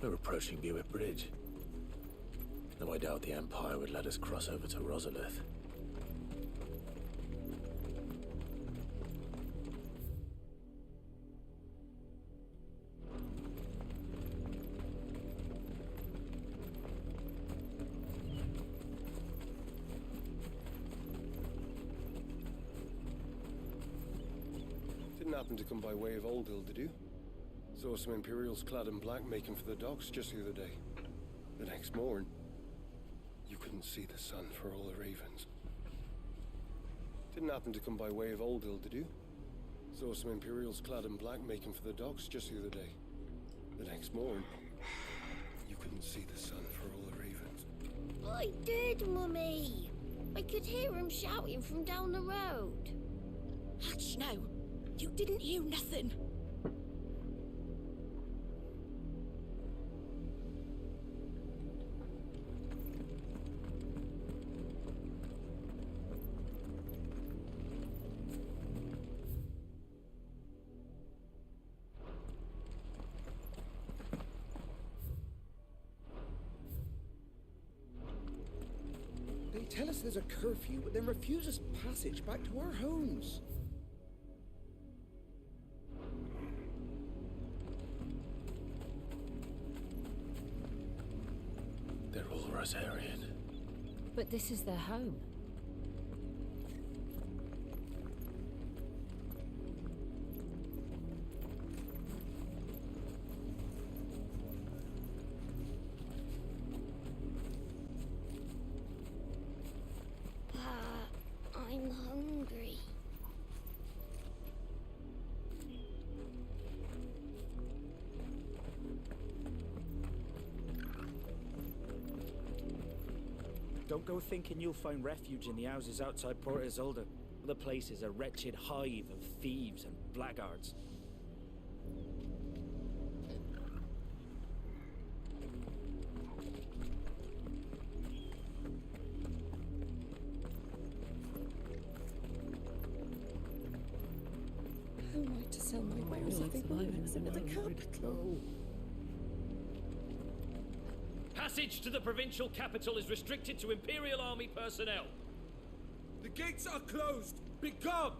We're approaching Buick Bridge. Though I doubt the Empire would let us cross over to Rosalith. Didn't happen to come by way of Oldhill, did you? Saw some Imperials clad in black making for the docks just the other day. The next morn, you couldn't see the sun for all the ravens. Didn't happen to come by way of Oldhill, did you? Saw some Imperials clad in black making for the docks just the other day. The next morn, you couldn't see the sun for all the ravens. I did, Mummy. I could hear him shouting from down the road. Hush now. You didn't hear nothing. They tell us there's a curfew, but then refuse us passage back to our homes. They're all Rosarian. But this is their home. I'm hungry. Don't go thinking you'll find refuge in the houses outside Port Isolde. The place is a wretched hive of thieves and blackguards. How am I to sell my wares if they won't let us into the capital? Passage to the provincial capital is restricted to Imperial Army personnel. The gates are closed! Begone!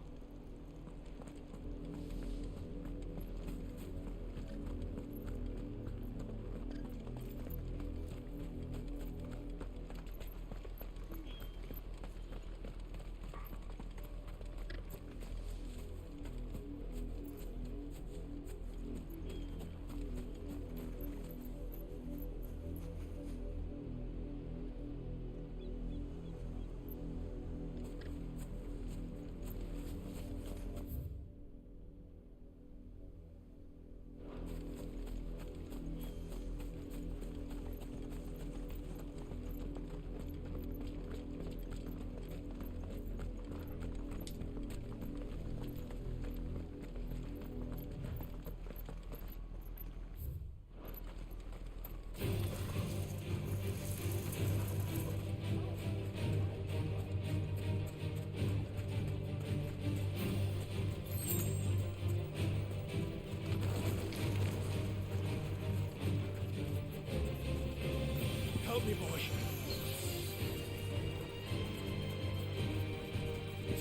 Help me, boy.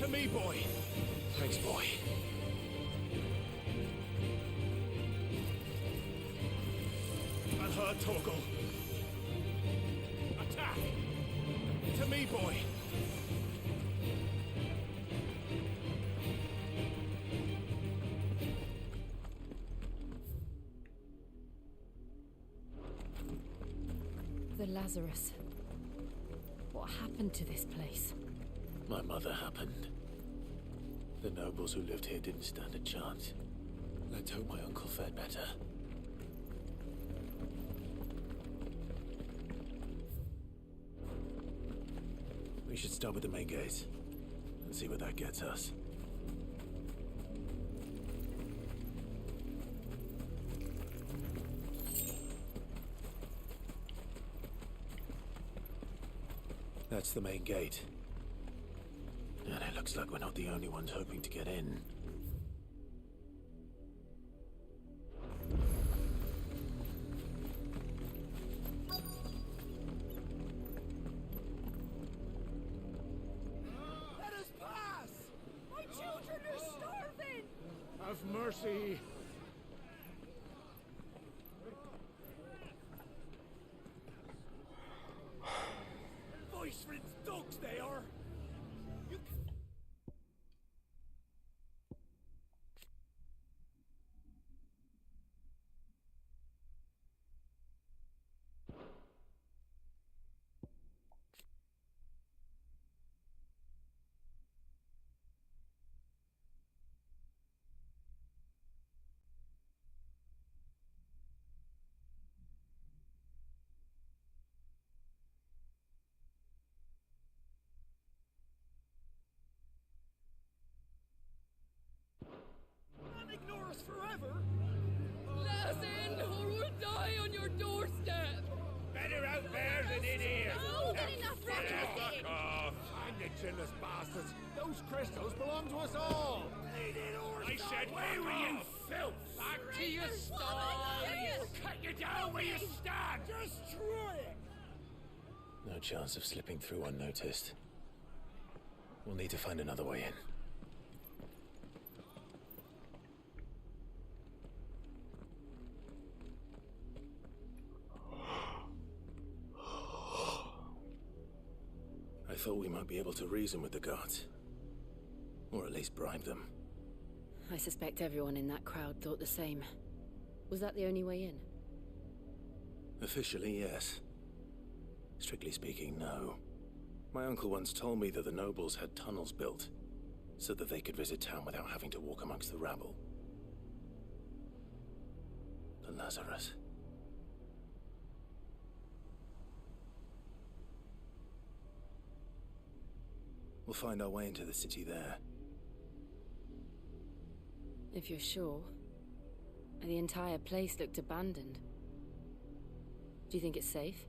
To me, boy. Thanks, boy. And her, Torgal. Attack! To me, boy. The Lazarus. What happened to this place? My mother happened. The nobles who lived here didn't stand a chance. Let's hope my uncle fared better. We should start with the main gate and see where that gets us. That's the main gate. And it looks like we're not the only ones hoping to get in. mercy. Voice for its dogs, they are. Ignore us forever. Let us in, or we'll die on your doorstep. Better out there than in here. No, get enough Fuck off. I'm the chinless bastards. Those crystals belong to us all. I said, away with you, filth. Back to your stall. Cut you down where you stand. Destroy it. No chance of slipping through unnoticed. We'll need to find another way in. I thought we might be able to reason with the guards. Or at least bribe them. I suspect everyone in that crowd thought the same. Was that the only way in? Officially, yes. Strictly speaking, no. My uncle once told me that the nobles had tunnels built, so that they could visit town without having to walk amongst the rabble. The Lazarus. We'll find our way into the city there. If you're sure. The entire place looked abandoned. Do you think it's safe?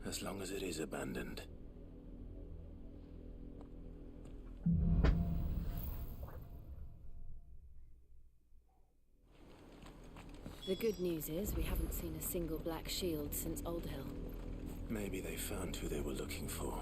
As long as it is abandoned. The good news is we haven't seen a single black shield since Old Hill. Maybe they found who they were looking for.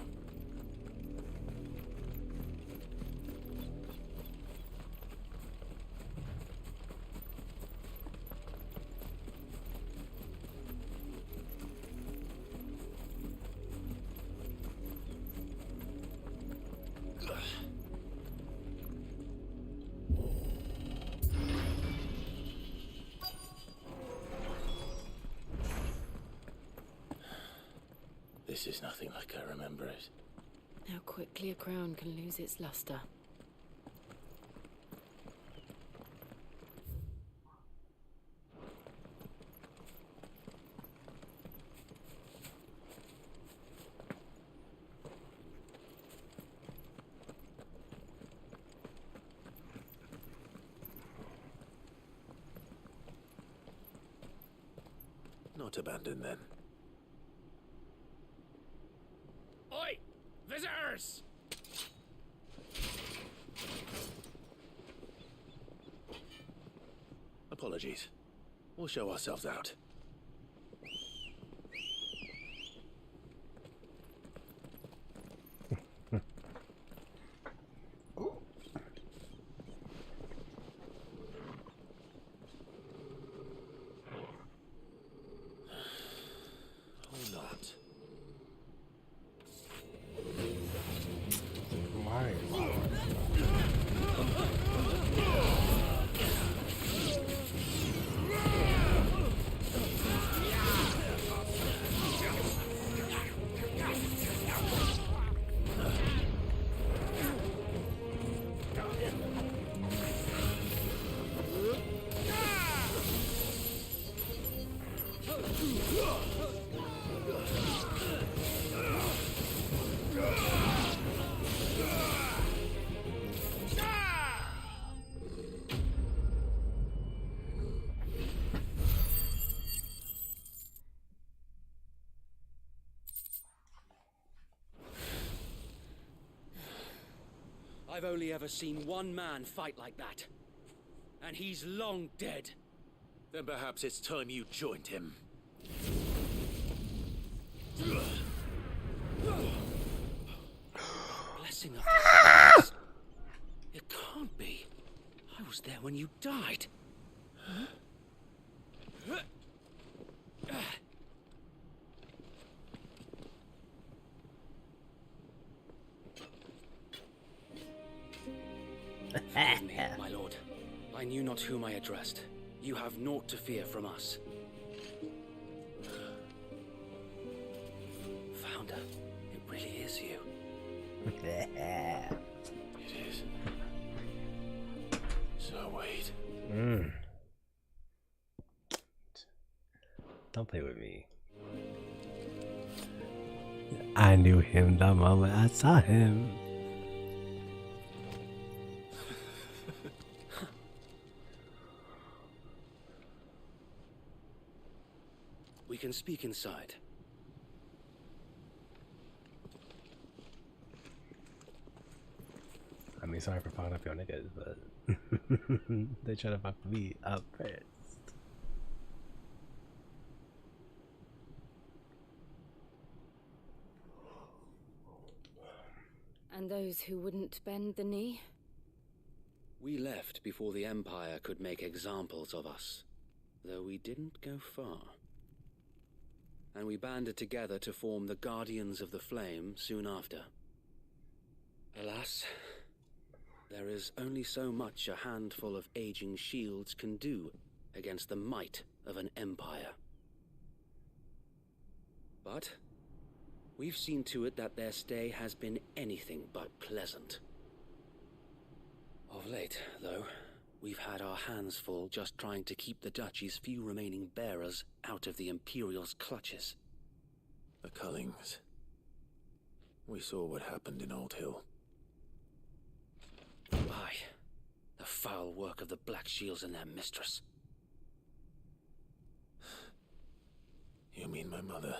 This is nothing like I remember it. How quickly a crown can lose its luster. Not abandoned then. Oi! Visitors! Apologies. We'll show ourselves out. I've only ever seen one man fight like that. And he's long dead. Then perhaps it's time you joined him. Blessing of the can't be. I was there when you died. Forgive me, my lord. I knew not whom I addressed. You have naught to fear from us. Founder, it really is you. It is. So wait. Don't play with me. I knew him the moment I saw him. We can speak inside. I mean, sorry for fucking up your niggas, but they try to fuck me up first. And those who wouldn't bend the knee? We left before the Empire could make examples of us, though we didn't go far. And we banded together to form the Guardians of the Flame soon after. Alas, there is only so much a handful of aging shields can do against the might of an empire. But we've seen to it that their stay has been anything but pleasant. Of late, though, we've had our hands full just trying to keep the Duchy's few remaining bearers out of the Imperial's clutches. The Cullings. We saw what happened in Old Hill. Aye, the foul work of the Black Shields and their mistress. You mean my mother?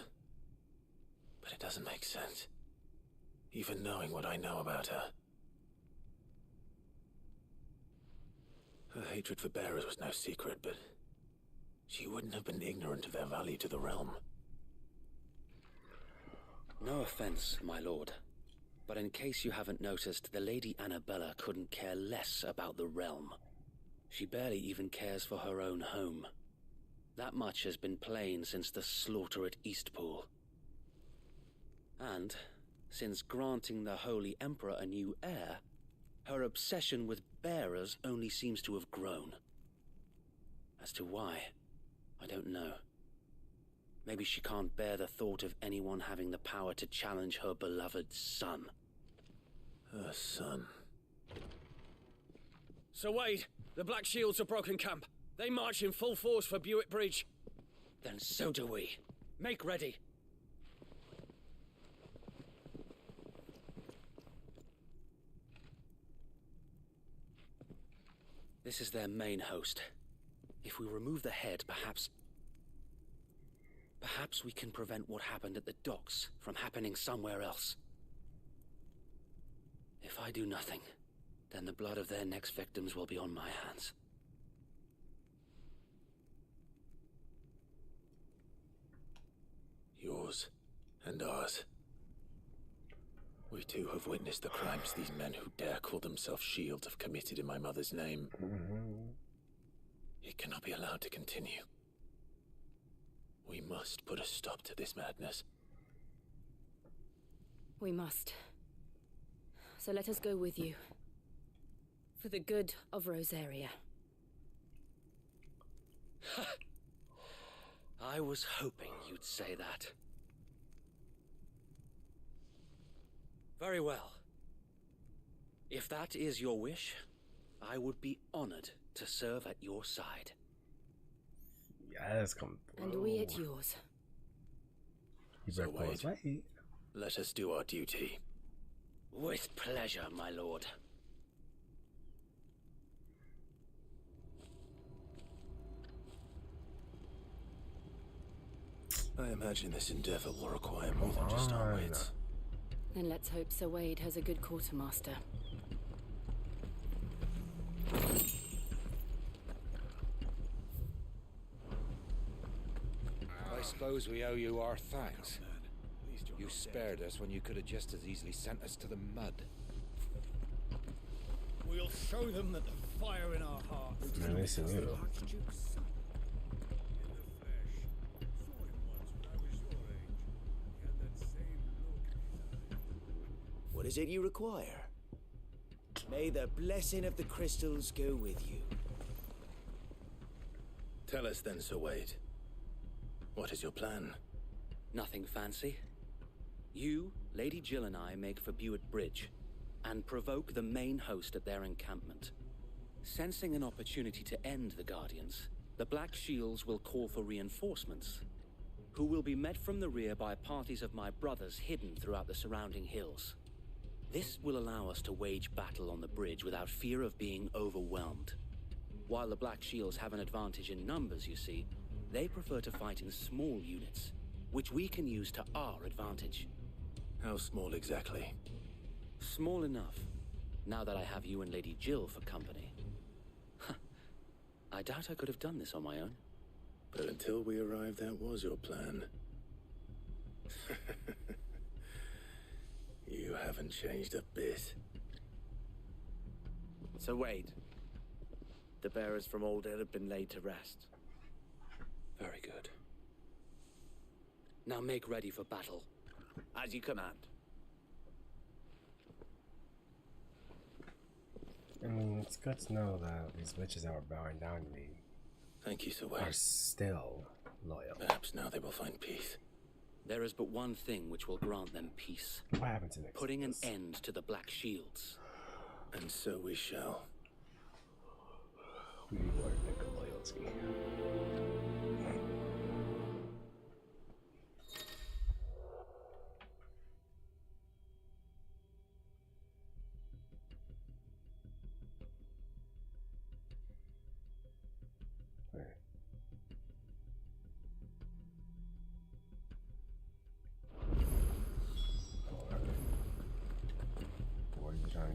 But it doesn't make sense. Even knowing what I know about her. Her hatred for bearers was no secret, but she wouldn't have been ignorant of their value to the realm. No offense, my lord, but in case you haven't noticed, the Lady Annabella couldn't care less about the realm. She barely even cares for her own home. That much has been plain since the slaughter at Eastpool. And, since granting the Holy Emperor a new heir, her obsession with bearers only seems to have grown. As to why, I don't know. Maybe she can't bear the thought of anyone having the power to challenge her beloved son. Her son. Sir Wade, the Black Shields have broken camp. They march in full force for Buick Bridge. Then so do we. Make ready. This is their main host. If we remove the head, perhaps we can prevent what happened at the docks from happening somewhere else. If I do nothing, then the blood of their next victims will be on my hands. Yours and ours. We too have witnessed the crimes these men who dare call themselves shields have committed in my mother's name. It cannot be allowed to continue. We must put a stop to this madness. We must. So let us go with you. For the good of Rosaria. I was hoping you'd say that. Very well. If that is your wish, I would be honored to serve at your side. Yes, come through. And we at yours. So wait. Let us do our duty. With pleasure, my lord. I imagine this endeavor will require more than just our wits. Then let's hope Sir Wade has a good quartermaster. I suppose we owe you our thanks. You spared us when you could have just as easily sent us to the mud. We'll show them that the fire in our hearts. No, listen, you. What is it you require? May the blessing of the crystals go with you. Tell us then, Sir Wade. What is your plan? Nothing fancy. You, Lady Jill and I make for Buett Bridge and provoke the main host at their encampment. Sensing an opportunity to end the Guardians, the Black Shields will call for reinforcements, who will be met from the rear by parties of my brothers hidden throughout the surrounding hills. This will allow us to wage battle on the bridge without fear of being overwhelmed. While the Black Shields have an advantage in numbers, you see, they prefer to fight in small units, which we can use to our advantage. How small exactly? Small enough, now that I have you and Lady Jill for company. I doubt I could have done this on my own. But until we arrived, that was your plan. You haven't changed a bit. So Wade, the bearers from Old Hill have been laid to rest. Very good. Now make ready for battle. As you command. I mean, it's good to know that these witches that were bowing down to me Thank you, Sir Wade. are still loyal. Perhaps now they will find peace. There is but one thing which will grant them peace. What happened to next? Putting an end to the Black Shields. And so we shall. We reward their loyalty.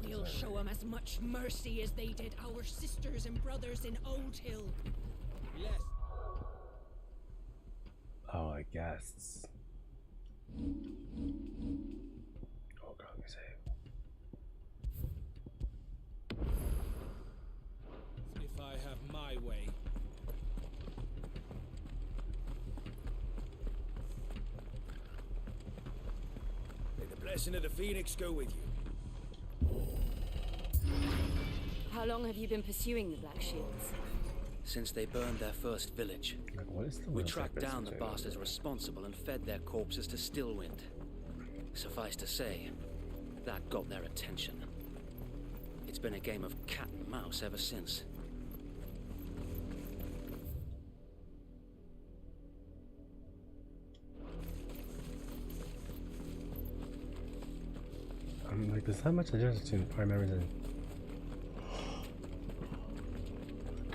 We'll show them as much mercy as they did our sisters and brothers in Old Hill. Yes. Oh, I guess. Oh God, let me say. If I have my way. May the blessing of the Phoenix go with you. How long have you been pursuing the Black Shields? Since they burned their first village. We tracked down the bastards responsible and fed their corpses to Stillwind. Suffice to say, that got their attention. It's been a game of cat and mouse ever since. Like, there's not much difference between primaries and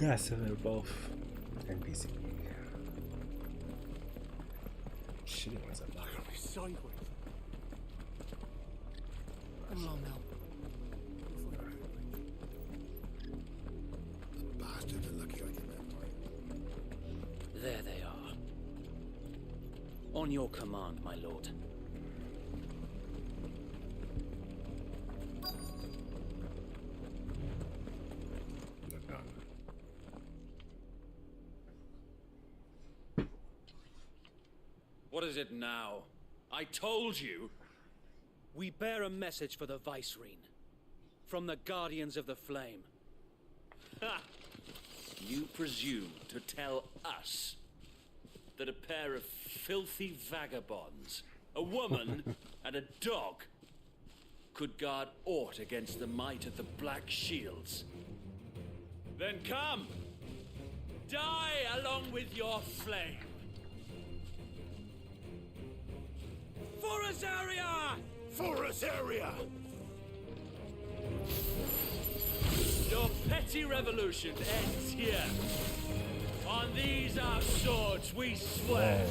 yes, they're both NPC. Shitty ones up there. Sideways. Come along now. The bastards are lucky I didn't have time. There they are. On your command, my lord. What is it now? I told you! We bear a message for the Vicereine. From the Guardians of the Flame. Ha! You presume to tell us that a pair of filthy vagabonds, a woman and a dog, could guard aught against the might of the Black Shields? Then come! Die along with your flame! For Azaria! For Azaria! Your petty revolution ends here. On these our swords we swear.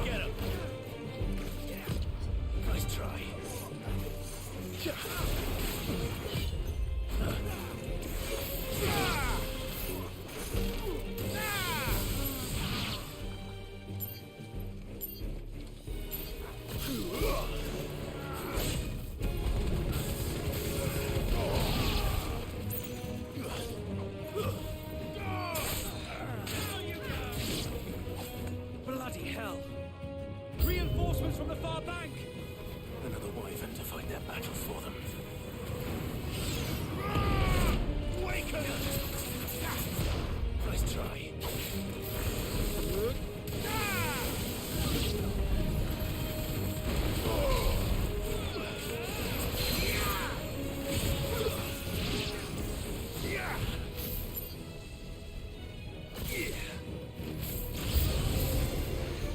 Get him. Nice try. Ah! battle for them. Waken! Nice try.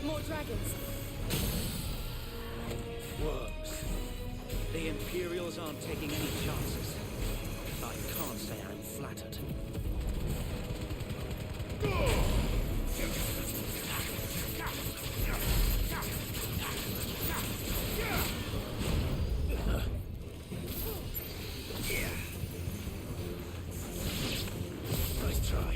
More dragons. Worms. The Imperials aren't taking any chances. I can't say I'm flattered. Nice try.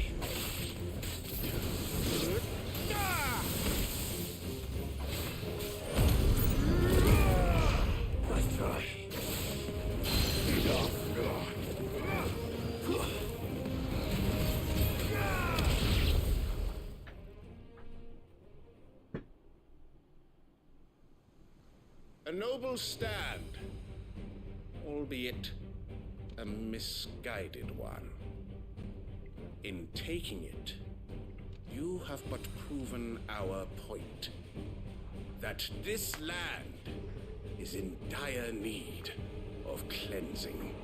Nice try. A noble stand, albeit a misguided one. In taking it, you have but proven our point. That this land is in dire need of cleansing.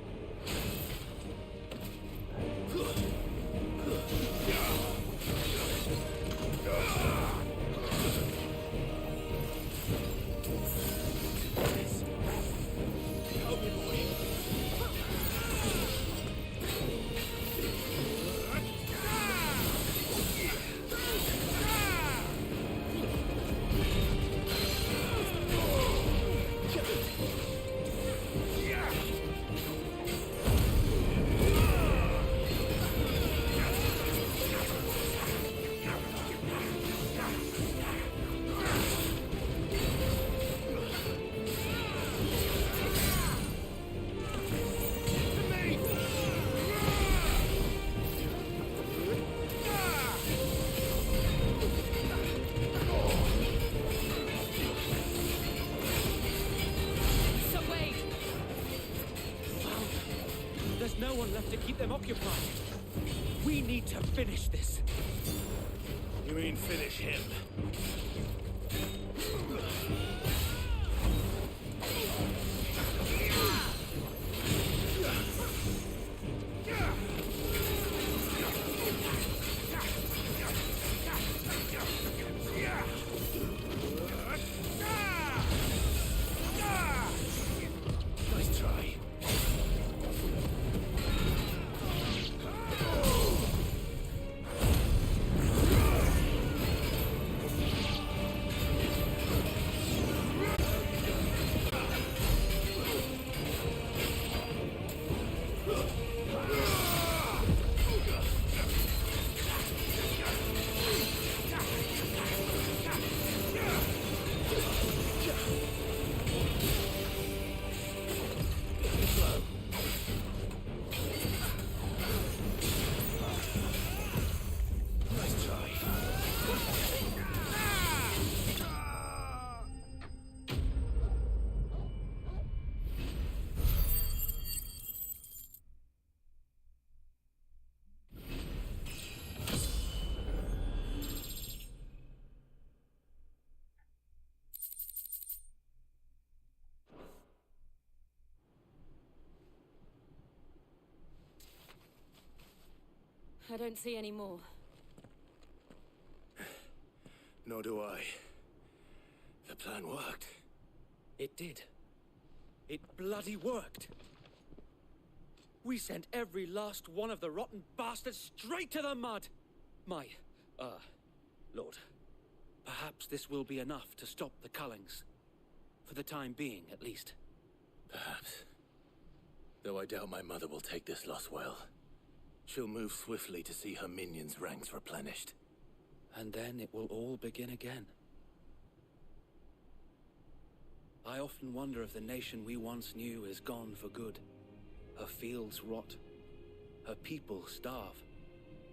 There's no one left to keep them occupied. We need to finish this. You mean finish him? Nice try. I don't see any more. Nor do I. The plan worked. It did. It bloody worked. We sent every last one of the rotten bastards straight to the mud. My, Lord, perhaps this will be enough to stop the Cullings. For the time being, at least. Perhaps. Though I doubt my mother will take this loss well. She'll move swiftly to see her minions' ranks replenished. And then it will all begin again. I often wonder if the nation we once knew is gone for good. Her fields rot. Her people starve.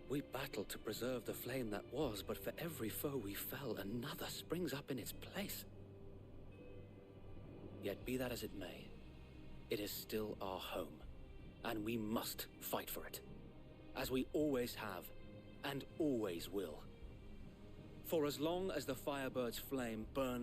We battle to preserve the flame that was, but for every foe we fell, another springs up in its place. Yet be that as it may, it is still our home, and we must fight for it, as we always have, and always will. For as long as the Firebird's flame burns